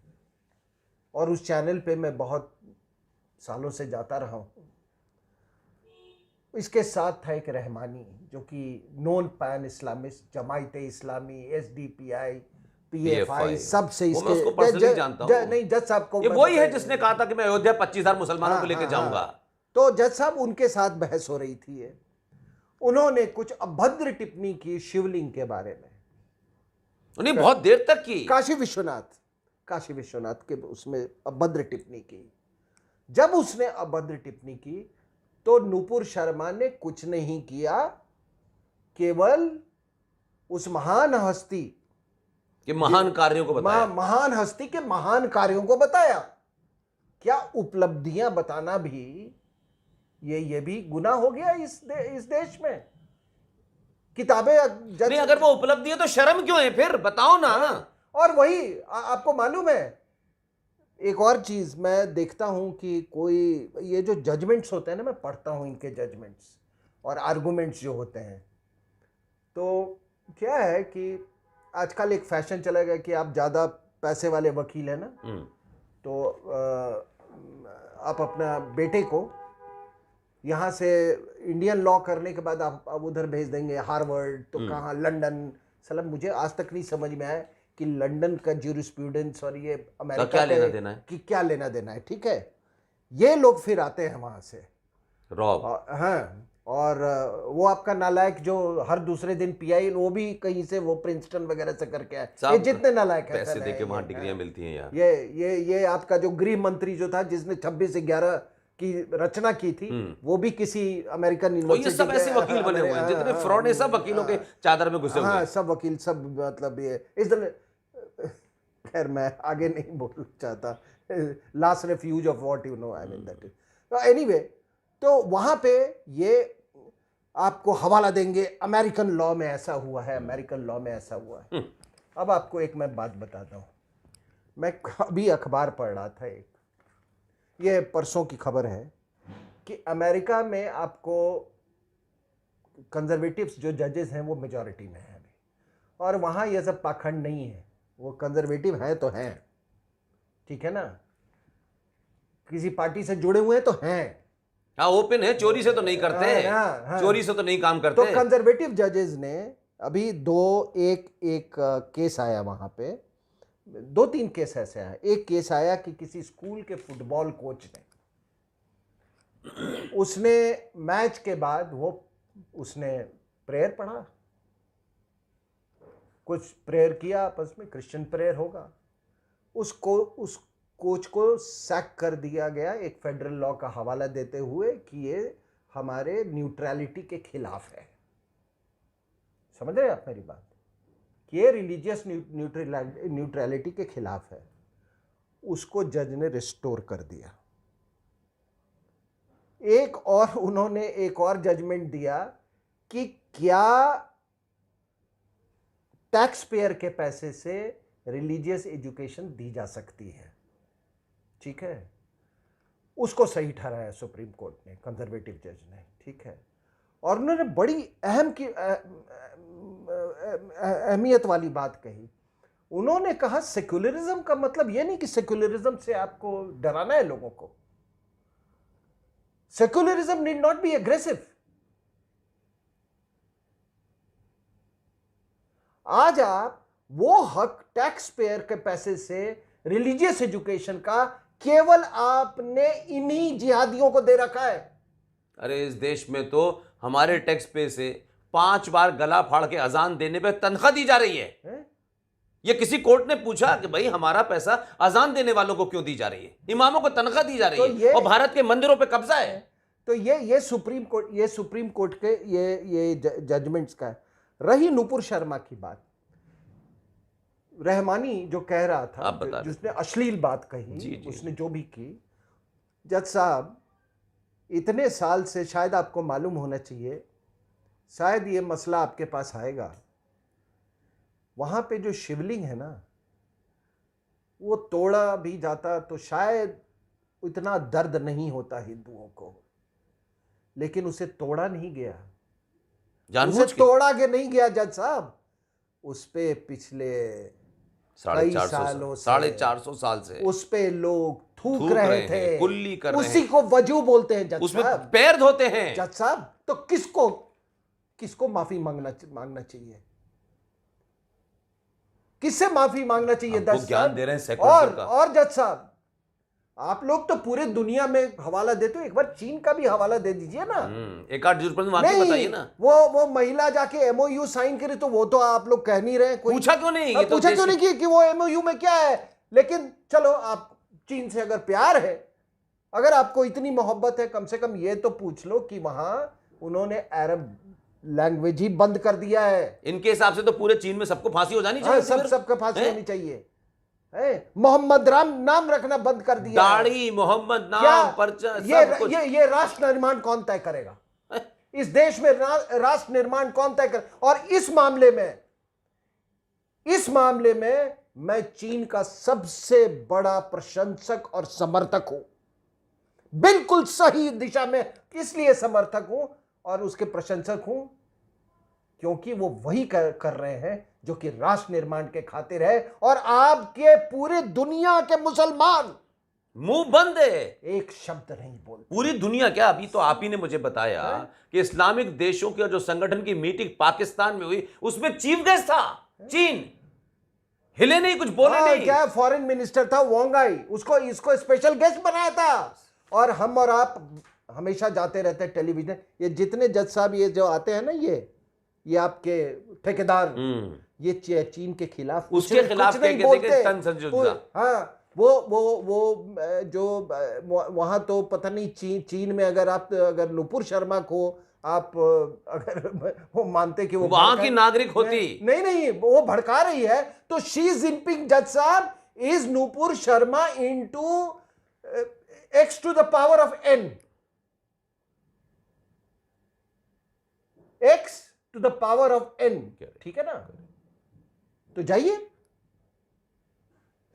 और उस चैनल पे मैं बहुत सालों से जाता रहा हूँ। इसके साथ था एक रहमानी जो कि नॉन पैन इस्लामिस्ट, जमायते इस्लामी, एसडीपीआई, पीएफआई, सबसे वो मैं इसके उसको पर्सनली जानता हूँ। नहीं, जज साहब को ये मैं वही है बता- जिसने कहा था कि मैं अयोध्या 25,000 मुसलमानों को हाँ, लेके हाँ, जाऊंगा। हाँ। तो जज साहब उनके साथ बहस हो रही थी। ये उन्होंने कुछ अभद्र टिप्पणी की शिवलिंग के बारे में, उन्हें बहुत देर तक की। काशी विश्वनाथ के उसमें अभद्र टिप्पणी की। जब उसने अभद्र टिप्पणी की तो नुपुर शर्मा ने कुछ नहीं किया, केवल उस महान हस्ती कि महान कार्यों को बताया। महान हस्ती के महान कार्यों को बताया। क्या उपलब्धियां बताना भी ये भी गुनाह हो गया इस देश में? किताबें नहीं, अगर वो उपलब्धि है तो शर्म क्यों है फिर? बताओ ना। और वही आपको मालूम है, एक और चीज मैं देखता हूं कि कोई ये जो जजमेंट्स होते हैं ना, मैं पढ़ता हूं इनके जजमेंट्स और आर्गुमेंट्स जो होते हैं, तो क्या है कि आजकल एक फैशन चला गया कि आप ज़्यादा पैसे वाले वकील हैं ना, तो आप अपना बेटे को यहाँ से इंडियन लॉ करने के बाद आप उधर भेज देंगे हार्वर्ड, तो कहाँ, लंदन। सलाम, मुझे आज तक नहीं समझ में आया कि लंदन का ज्यूरिस्प्रूडेंस और ये अमेरिका क्या लेना देना है, कि क्या लेना देना है। ठीक है, ये लोग फिर आते हैं वहाँ से रॉब। हाँ, और वो आपका नालायक जो हर दूसरे दिन पीआई, वो भी कहीं से वो प्रिंसटन वगैरह से करके आए। ये जितने नालायक है, पैसे देके वहां डिग्रियां मिलती हैं यार। ये आपका जो गृह मंत्री जो था जिसने 26/11 की रचना की थी, वो भी किसी अमेरिकन यूनिवर्सिटी। ये सब ऐसे वकील बने हुए हैं जितने फ्रॉड है, सब वकीलों के चादर में घुसे हुए हैं। हाँ, सब वकील, सब मतलब ये इस तरह। खैर, मैं आगे नहीं बोलना चाहता। Last refuge of what you know, I mean that is anyway. तो वहां पे ये आपको हवाला देंगे, अमेरिकन लॉ में ऐसा हुआ है, अमेरिकन लॉ में ऐसा हुआ है। अब आपको एक मैं बात बताता हूँ। मैं अभी अखबार पढ़ रहा था, एक ये परसों की खबर है कि अमेरिका में आपको कंजर्वेटिव्स जो जजेस हैं वो मेजॉरिटी में हैं अभी, और वहाँ ये सब पाखंड नहीं है, वो कंजर्वेटिव हैं तो हैं, ठीक है ना, किसी पार्टी से जुड़े हुए हैं तो हैं। हाँ, ओपन है, चोरी से तो नहीं करते। हाँ। चोरी से तो नहीं काम करते। तो कंजर्वेटिव जजेस ने अभी एक केस आया वहां पे, 2-3 केस ऐसे आए। एक केस आया कि किसी स्कूल के फुटबॉल कोच ने, उसने मैच के बाद उसने प्रेयर पढ़ा, कुछ प्रेयर किया आपस में, क्रिश्चियन प्रेयर होगा, उस कोच को सैक कर दिया गया एक फेडरल लॉ का हवाला देते हुए कि ये हमारे न्यूट्रलिटी के खिलाफ है। समझ रहे हैं आप मेरी बात? कि ये रिलीजियस न्यूट्रलिटी के खिलाफ है। उसको जज ने रिस्टोर कर दिया। उन्होंने एक और जजमेंट दिया कि क्या टैक्स पेयर के पैसे से रिलीजियस एजुकेशन दी जा सकती है। ठीक है, उसको सही ठहराया सुप्रीम कोर्ट ने, कंजर्वेटिव जज ने। ठीक है, और उन्होंने बड़ी अहमियत वाली बात कही। उन्होंने कहा सेक्युलरिज्म का मतलब यह नहीं कि सेक्युलरिज्म से आपको डराना है लोगों को। Secularism need not be aggressive. आज आप वो हक टैक्स पेयर के पैसे से रिलीजियस एजुकेशन का केवल आपने इन्हीं जिहादियों को दे रखा है। अरे इस देश में तो हमारे टैक्स पे से 5 बार गला फाड़ के अजान देने पे तनख्वाह दी जा रही है। ये किसी कोर्ट ने पूछा कि भाई हमारा पैसा अजान देने वालों को क्यों दी जा रही है? इमामों को तनख्वाह दी जा रही है और भारत के मंदिरों पे कब्जा है। तो ये सुप्रीम कोर्ट के ये जजमेंट्स का है। रही नुपुर शर्मा की बात, रहमानी जो कह रहा था, जिसने अश्लील बात कही, जी, उसने जो भी की, जज साहब इतने साल से शायद आपको मालूम होना चाहिए, शायद ये मसला आपके पास आएगा। वहां पे जो शिवलिंग है ना, वो तोड़ा भी जाता तो शायद इतना दर्द नहीं होता हिंदुओं को। लेकिन उसे तोड़ा नहीं गया, उसे जानबूझ के तोड़ा के नहीं गया जज साहब। उस पे पिछले कई सालों से 450 साल से उस पे लोग थूक थूक रहे रहे हैं, थे, कुल्ली कर रहे उसी हैं, को वजू बोलते हैं जज उसमें साहब। पैर धोते हैं। जज साहब तो किसको किसको माफी मांगना चाहिए? किससे माफी मांगना चाहिए हमको जज ज्ञान साहब? दे रहे हैं सेक्युलरिज्म का। और जज साहब, आप लोग तो पूरे दुनिया में हवाला देते हो, एक बार चीन का भी हवाला दे दीजिए ना। एक आध वहां की बताइए ना। वो महिला जाके एमओयू साइन करे तो वो तो आप लोग कह नहीं रहे। कोई पूछा क्यों नहीं? ये तो पूछा क्यों नहीं कि वो एमओयू में क्या है? लेकिन चलो, आप चीन से अगर प्यार है, अगर आपको इतनी मोहब्बत है, कम से कम ये तो पूछ लो कि वहां उन्होंने अरब लैंग्वेज ही बंद कर दिया है। इनके हिसाब से तो पूरे चीन में सबको फांसी हो जानी चाहिए। सबका फांसी होनी चाहिए। मोहम्मद राम नाम रखना बंद कर दिया। दाढ़ी, मोहम्मद नाम, पर्चा, सब कुछ। ये राष्ट्र निर्माण कौन तय करेगा? इस देश में राष्ट्र निर्माण कौन तय करे? और इस मामले में मैं चीन का सबसे बड़ा प्रशंसक और समर्थक हूं। बिल्कुल सही दिशा में इसलिए समर्थक हूं और उसके प्रशंसक हूं क्योंकि वो वही कर रहे हैं जो कि राष्ट्र निर्माण के खातिर है। और आपके पूरे दुनिया के मुसलमान मुंह बंद है, एक शब्द नहीं बोलते। पूरी दुनिया क्या? अभी तो आप ही ने मुझे बताया कि इस्लामिक देशों के जो संगठन की मीटिंग पाकिस्तान में हुई, उसमें चीफ गेस्ट था चीन। हिले नहीं, कुछ बोले नहीं। क्या फॉरेन मिनिस्टर था वांगाई, इसको स्पेशल गेस्ट बनाया था। और हम और आप हमेशा जाते रहते हैं टेलीविजन। ये जितने जज साहब ये जो आते हैं ना, ये आपके ठेकेदार, ये चीन के खिलाफ उसके खिलाफ नहीं बोलते। हाँ, वो जो वहां तो पता नहीं चीन में अगर नुपुर शर्मा को आप अगर वो मानते कि वो वहां की नागरिक होती, नहीं वो भड़का रही है, तो शी जिनपिंग जज साहब is Nupur Sharma into x to the power of n, x to the power of n, ठीक है ना? तो जाइए,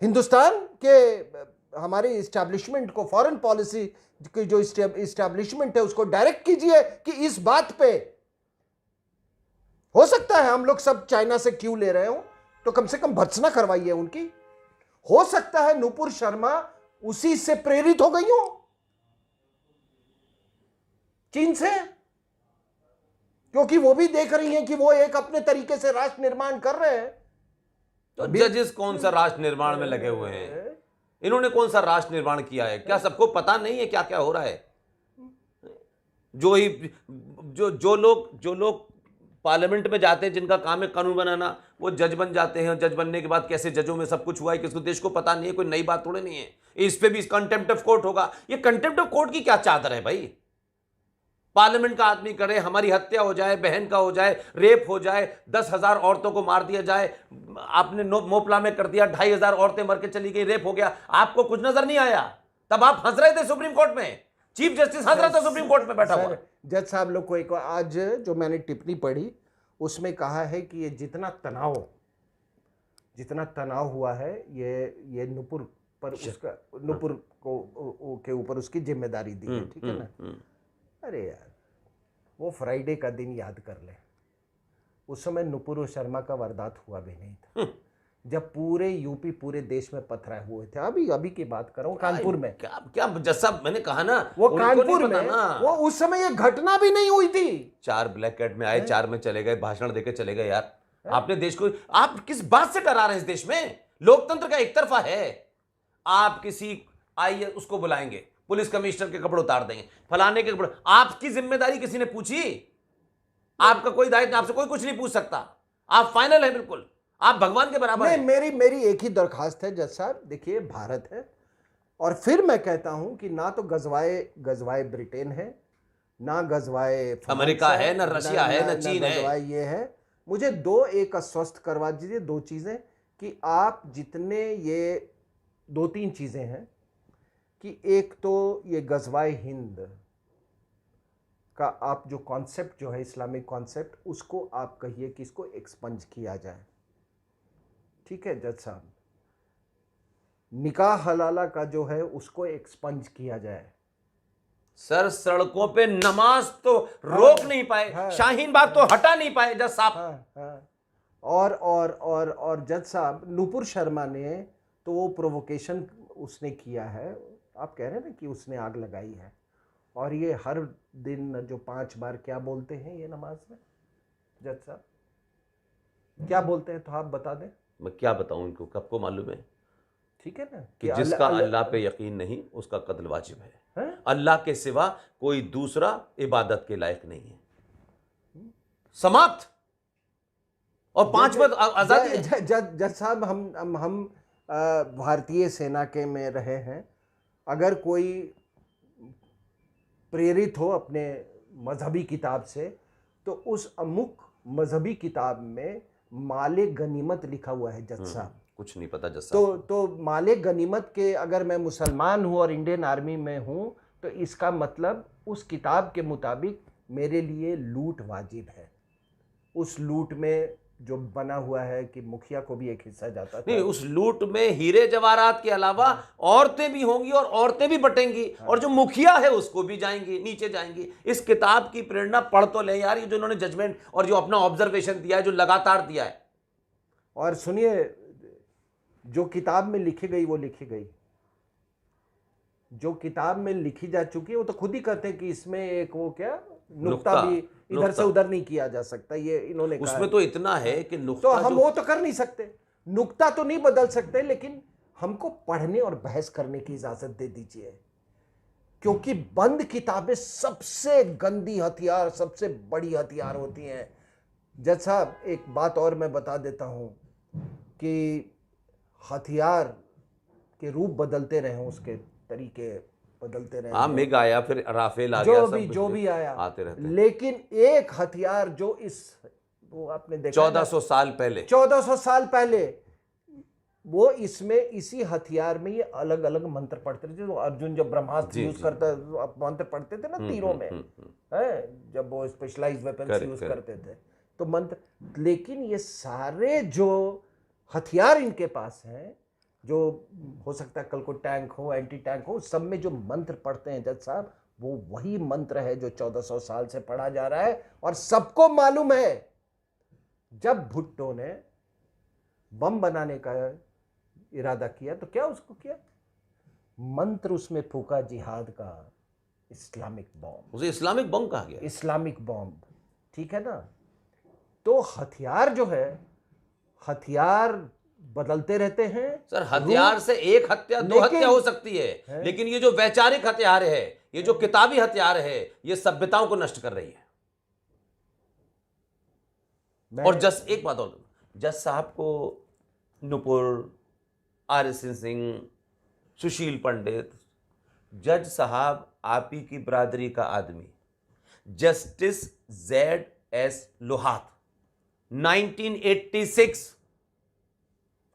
हिंदुस्तान के हमारे इस्टेब्लिशमेंट को, फॉरेन पॉलिसी की जो इस्टेब्लिशमेंट है, उसको डायरेक्ट कीजिए कि इस बात पे हो सकता है हम लोग सब चाइना से क्यों ले रहे हो, तो कम से कम भर्त्सना करवाइए उनकी। हो सकता है नुपुर शर्मा उसी से प्रेरित हो गई हो, चीन से, क्योंकि वो भी देख रही हैं कि वो एक अपने तरीके से राष्ट्र निर्माण कर रहे हैं। तो जजेस कौन सा राष्ट्र निर्माण में लगे हुए हैं? इन्होंने कौन सा राष्ट्र निर्माण किया है? क्या सबको पता नहीं है क्या क्या हो रहा है? जो लोग पार्लियामेंट में जाते हैं, जिनका काम है कानून बनाना, वो जज बन जाते हैं। जज बनने के बाद कैसे जजों में सब कुछ हुआ है किसको देश को पता नहीं है, कोई नई बात थोड़ी नहीं है। इस पे भी कंटेम्प्ट ऑफ कोर्ट होगा। ये कंटेम्प्ट ऑफ कोर्ट की क्या चादर है भाई? पार्लियामेंट का आदमी करे, हमारी हत्या हो जाए, बहन का हो जाए, रेप हो जाए, 10,000 औरतों को मार दिया जाए। आपने मोपला में कर दिया, 2,500 औरतें मर के चली गई, रेप हो गया, आपको कुछ नजर नहीं आया। तब आप हंस रहे थे सुप्रीम कोर्ट में, चीफ जस्टिस हंस रहा था सुप्रीम कोर्ट में बैठा हुआ। जज साहब लोग को एक आज जो मैंने टिप्पणी पढ़ी, उसमें कहा है कि ये जितना तनाव हुआ है, ये नुपुर पर उसका, नुपुर को के ऊपर उसकी जिम्मेदारी दी है, ठीक है ना? अरे यार, वो फ्राइडे का दिन याद कर ले, उस समय नुपुर शर्मा का वारदात हुआ भी नहीं था, जब पूरे यूपी, पूरे देश में पथराए हुए थे। अभी की बात कर रहा हूँ, कानपुर में। क्या जैसा मैंने कहा ना, वो कानपुर में, वो उस समय ये घटना भी नहीं हुई थी। 4 ब्लैक कैट में आए, 4 में चले गए, भाषण देके चले गए। यार आपने देश को, आप किस बात से डरा रहे हैं? इस देश में लोकतंत्र का एक तरफा है। आप किसी आइए उसको बुलाएंगे, पुलिस कमिश्नर के कपड़े उतार देंगे, फलाने के कपड़े। आपकी जिम्मेदारी किसी ने पूछी? आपका कोई दायित्व, आपसे कोई कुछ नहीं पूछ सकता। आप फाइनल है, बिल्कुल आप भगवान के बराबर हैं। मेरी एक ही दरखास्त है जज साहब, देखिए भारत है, और फिर मैं कहता हूं कि ना तो गजवाए ब्रिटेन है, ना गजवाए अमेरिका है, ना रशिया है, ना चीन है। गजवाए ये है। मुझे एक अस्वस्थ करवा दीजिए, 2 चीजें, कि आप जितने ये 2-3 चीजें हैं, कि एक तो ये गजवाए हिंद का आप जो कॉन्सेप्ट जो है, इस्लामिक कॉन्सेप्ट, उसको आप कहिए कि इसको एक्सपंज किया जाए, ठीक है जज साहब? निकाह हलाला का जो है उसको एक्सपंज किया जाए, सर सड़कों पे नमाज तो रोक नहीं पाए, हाँ, शाहीन बाग तो हटा नहीं पाए जज साहब। हाँ, हाँ। और जज साहब, नुपुर शर्मा ने तो वो प्रोवोकेशन उसने किया है, आप कह रहे हैं ना कि उसने आग लगाई है, और ये हर दिन जो 5 बार क्या बोलते हैं ये नमाज में, जज साहब क्या बोलते हैं, तो आप बता दें। मैं क्या बताऊं इनको, कब को मालूम है ठीक है ना कि जिसका अल्लाह पे यकीन नहीं उसका कत्ल वाजिब है। हैं? अल्लाह के सिवा कोई दूसरा इबादत के लायक नहीं है, समाप्त। और 5 वक्त आजादी है। जज साहब, हम भारतीय सेना के में रहे हैं, अगर कोई प्रेरित हो अपने मजहबी किताब से, तो उस अमुक मजहबी किताब में माले गनीमत लिखा हुआ है जज साहब। कुछ नहीं पता जज साहब। तो माले गनीमत के, अगर मैं मुसलमान हूँ और इंडियन आर्मी में हूँ, तो इसका मतलब उस किताब के मुताबिक मेरे लिए लूट वाजिब है। उस लूट में जो बना हुआ है कि मुखिया को भी एक हिस्सा जाता था। नहीं, उस लूट में हीरे जवाहरात के अलावा औरतें भी होंगी और औरतें भी बटेंगी, और जो मुखिया है उसको भी जाएंगी, नीचे जाएंगी। इस किताब की प्रेरणा पढ़ तो ले यार, ये जो उन्होंने जजमेंट और जो अपना ऑब्जर्वेशन दिया है, जो लगातार दिया है। और सुनिए, जो किताब में लिखी गई वो लिखी गई, जो किताब में लिखी जा चुकी है वो तो खुद ही कहते हैं कि इसमें एक वो क्या नुक्ता भी इधर से उधर नहीं किया जा सकता, ये इन्होंने कहा। उसमें तो इतना है कि नुक्ता, तो हम वो तो कर नहीं सकते, नुक्ता तो नहीं बदल सकते, लेकिन हमको पढ़ने और बहस करने की इजाजत दे दीजिए, क्योंकि बंद किताबें सबसे गंदी हथियार, सबसे बड़ी हथियार होती हैं। जज साहब, एक बात और मैं बता देता हूं कि हथियार के रूप बदलते रहे, उसके तरीके बदलते रहे। हाँ, मिग आया, फिर राफेल आ गया, जो भी आया आते रहते, लेकिन एक हथियार जो इस, वो आपने देखा 1400 साल पहले, 1400 साल पहले, वो इसमें इसी हथियार में ये अलग अलग मंत्र पढ़ते थे। जो अर्जुन जब ब्रह्मास्त्र यूज करता, मंत्र पढ़ते थे ना तीरों में, है जब वो स्पेशलाइज्ड वेपन्स यूज करते थे, तो मंत्र। लेकिन ये सारे जो हथियार इनके पास हैं, जो हो सकता है कल को टैंक हो, एंटी टैंक हो, सब में जो मंत्र पढ़ते हैं जज साहब, वो वही मंत्र है जो 1400 साल से पढ़ा जा रहा है। और सबको मालूम है, जब भुट्टो ने बम बनाने का इरादा किया तो क्या उसको किया, मंत्र उसमें फूका जिहाद का, इस्लामिक बॉम्ब, उसे इस्लामिक बम कहा गया, इस्लामिक बॉम्ब, ठीक है ना। तो हथियार जो है, हथियार बदलते रहते हैं सर। हथियार से एक हत्या, दो हत्या हो सकती है, लेकिन ये जो वैचारिक हथियार है, ये जो किताबी हथियार है, ये सभ्यताओं को नष्ट कर रही है। और एक बात और, जज साहब को नुपुर, आर.एस. सिंह, सुशील पंडित, जज साहब आप ही की बरादरी का आदमी जस्टिस Z.S. लोहात 1986,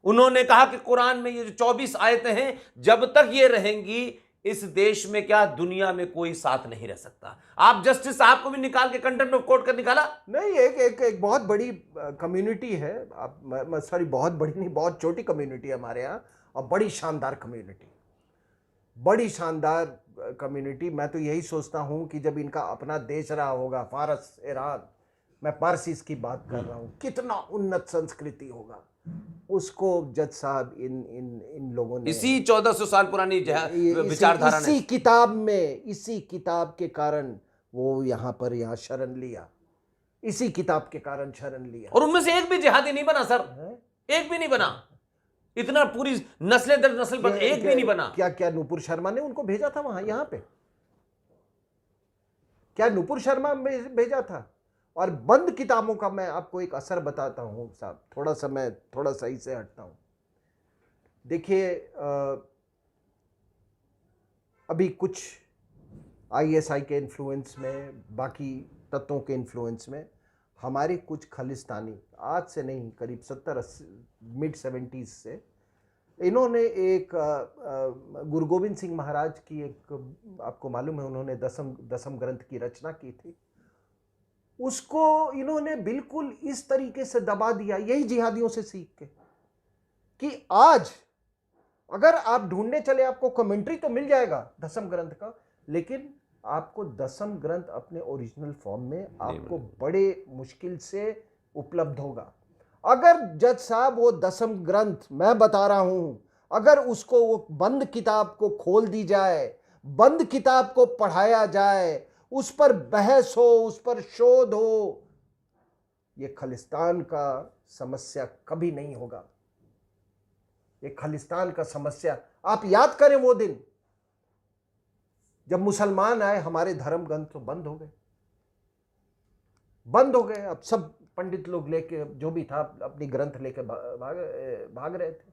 उन्होंने कहा कि कुरान में ये जो 24 आयतें हैं, जब तक ये रहेंगी इस देश में क्या दुनिया में कोई साथ नहीं रह सकता। आप जस्टिस साहब को भी निकाल के कंटेम्प्ट ऑफ कोर्ट कर निकाला। नहीं, एक बहुत बड़ी कम्युनिटी है, आप सॉरी, बहुत बड़ी नहीं, बहुत छोटी कम्युनिटी है हमारे यहाँ, और बड़ी शानदार कम्युनिटी, बड़ी शानदार कम्युनिटी। मैं तो यही सोचता हूँ कि जब इनका अपना देश रहा होगा, फारस, ईरान, मैं पारसीज की बात कर रहा हूँ, कितना उन्नत संस्कृति होगा, उसको जज साहब इन लोगों ने इसी 1400 साल पुरानी विचारधारा ने, इसी किताब में, इसी किताब के कारण वो यहाँ शरण लिया, इसी किताब के कारण शरण लिया। और उनमें से एक भी जिहादी नहीं बना सर, एक भी नहीं बना। इतना पूरी नस्लें दर नस्ल पर एक भी नहीं बना। क्या नुपुर शर्मा ने उनको भेजा था वहां, यहाँ पे क्या नुपुर शर्मा भेजा था? और बंद किताबों का मैं आपको एक असर बताता हूं साहब, मैं थोड़ा सही से हटता हूं। देखिए, अभी कुछ ISI के इन्फ्लुएंस में, बाकी तत्वों के इन्फ्लुएंस में, हमारे कुछ खालिस्तानी, आज से नहीं, करीब 70-80 मिड 70s से, इन्होंने एक गुरु गोविंद सिंह महाराज की एक, आपको मालूम है, उन्होंने दसम ग्रंथ की रचना की थी, उसको इन्होंने बिल्कुल इस तरीके से दबा दिया, यही जिहादियों से सीख के, कि आज अगर आप ढूंढने चले, आपको कमेंट्री तो मिल जाएगा दसम ग्रंथ का, लेकिन आपको दसम ग्रंथ अपने ओरिजिनल फॉर्म में आपको बड़े मुश्किल से उपलब्ध होगा। अगर जज साहब वो दसम ग्रंथ, मैं बता रहा हूं, अगर उसको वो बंद किताब को खोल दी जाए, बंद किताब को पढ़ाया जाए, उस पर बहस हो, उस पर शोध हो, ये खालिस्तान का समस्या कभी नहीं होगा। ये खालिस्तान का समस्या, आप याद करें वो दिन जब मुसलमान आए, हमारे धर्म ग्रंथ तो बंद हो गए, बंद हो गए। अब सब पंडित लोग लेके, जो भी था, अपनी ग्रंथ लेके भाग रहे थे।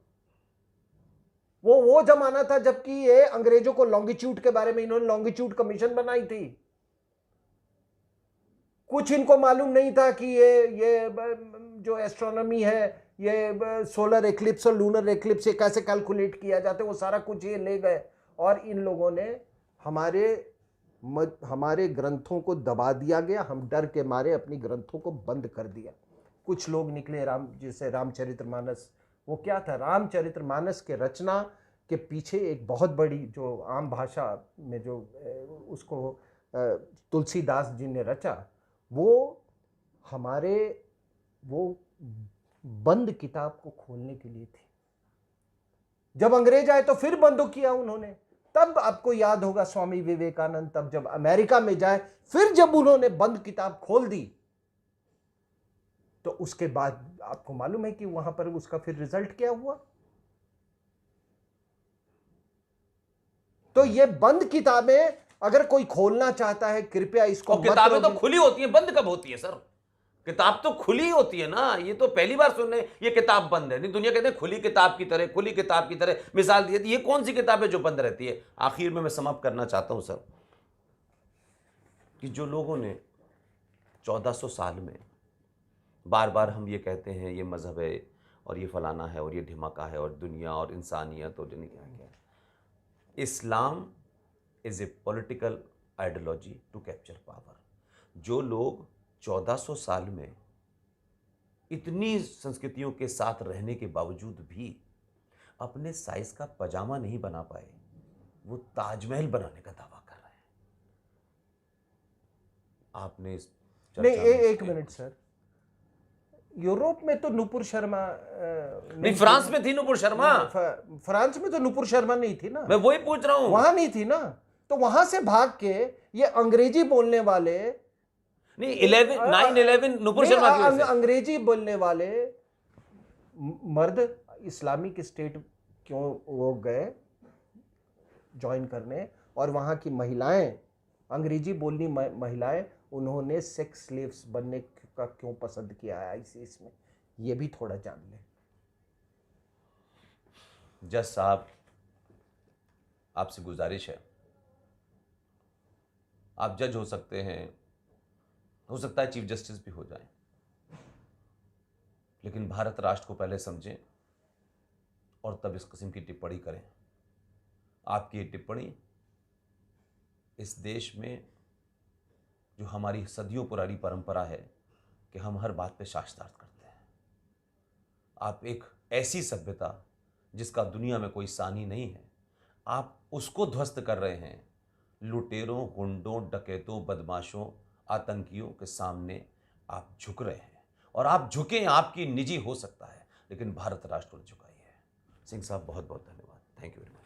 वो जमाना था जबकि ये अंग्रेजों को लॉन्गिट्यूड के बारे में, इन्होंने लॉन्गिट्यूड कमीशन बनाई थी। कुछ इनको मालूम नहीं था कि ये जो एस्ट्रोनॉमी है, ये सोलर एक्लिप्स और लूनर एक्लिप्स ये कैसे कैलकुलेट किया जाता है, वो सारा कुछ ये ले गए और इन लोगों ने हमारे ग्रंथों को दबा दिया गया। हम डर के मारे अपनी ग्रंथों को बंद कर दिया। कुछ लोग निकले, जैसे रामचरितमानस, वो क्या था, रामचरितमानस के रचना के पीछे एक बहुत बड़ी, जो आम भाषा में जो उसको तुलसीदास जी ने रचा, वो बंद किताब को खोलने के लिए थी। जब अंग्रेज आए तो फिर बंद किया उन्होंने। तब आपको याद होगा स्वामी विवेकानंद, तब जब अमेरिका में जाए, फिर जब उन्होंने बंद किताब खोल दी, तो उसके बाद आपको मालूम है कि वहां पर उसका फिर रिजल्ट क्या हुआ। तो ये बंद किताबें अगर कोई खोलना चाहता है, कृपया इसको और किताबें तो खुली होती हैं, बंद कब होती है सर? किताब तो खुली होती है ना। ये तो पहली बार सुन रहे हैं ये किताब बंद है। नहीं, दुनिया कहते हैं खुली किताब की तरह, खुली किताब की तरह मिसाल दी थी। ये कौन सी किताब है जो बंद रहती है? आखिर में मैं समाप्त करना चाहता हूं सर कि जो लोगों ने 1400 साल में बार बार हम ये कहते हैं ये मजहब है और ये फलाना है और ये ढिमाका है और दुनिया और इंसानियत और जाने क्या क्या, Islam is a political ideology to capture power. जो लोग 1400 साल में इतनी संस्कृतियों के साथ रहने के बावजूद भी अपने साइज का पजामा नहीं बना पाए, वो ताजमहल बनाने का दावा कर रहे हैं। आपने इस नहीं, एक मिनट सर, यूरोप में तो नुपुर शर्मा नहीं, फ्रांस में थी नुपुर शर्मा। फ्रांस में तो नुपुर शर्मा नहीं थी ना, मैं वही पूछ रहा हूं। वहां नहीं थी ना, तो वहां से भाग के ये अंग्रेजी बोलने वाले, नहीं 9/11 नुपुर शर्मा की वजह से। अंग्रेजी बोलने वाले मर्द इस्लामिक स्टेट क्यों वो गए ज्वाइन करने, और वहां की महिलाएं, अंग्रेजी बोलनी महिलाएं, उन्होंने सेक्स स्लेव्स बनने का क्यों पसंद किया है आईसीस में, ये भी थोड़ा जान लें। जज साहब, आपसे गुजारिश है, आप जज हो सकते हैं, हो सकता है चीफ जस्टिस भी हो जाएं, लेकिन भारत राष्ट्र को पहले समझें और तब इस किस्म की टिप्पणी करें। आपकी ये टिप्पणी इस देश में जो हमारी सदियों पुरानी परंपरा है कि हम हर बात पे शास्त्रार्थ करते हैं, आप एक ऐसी सभ्यता जिसका दुनिया में कोई सानी नहीं है, आप उसको ध्वस्त कर रहे हैं। लुटेरों, गुंडों, डकैतों, बदमाशों, आतंकियों के सामने आप झुक रहे हैं, और आप झुकें, आपकी निजी हो सकता है, लेकिन भारत राष्ट्र को झुकाई है। सिंह साहब, बहुत बहुत धन्यवाद। Thank you very much.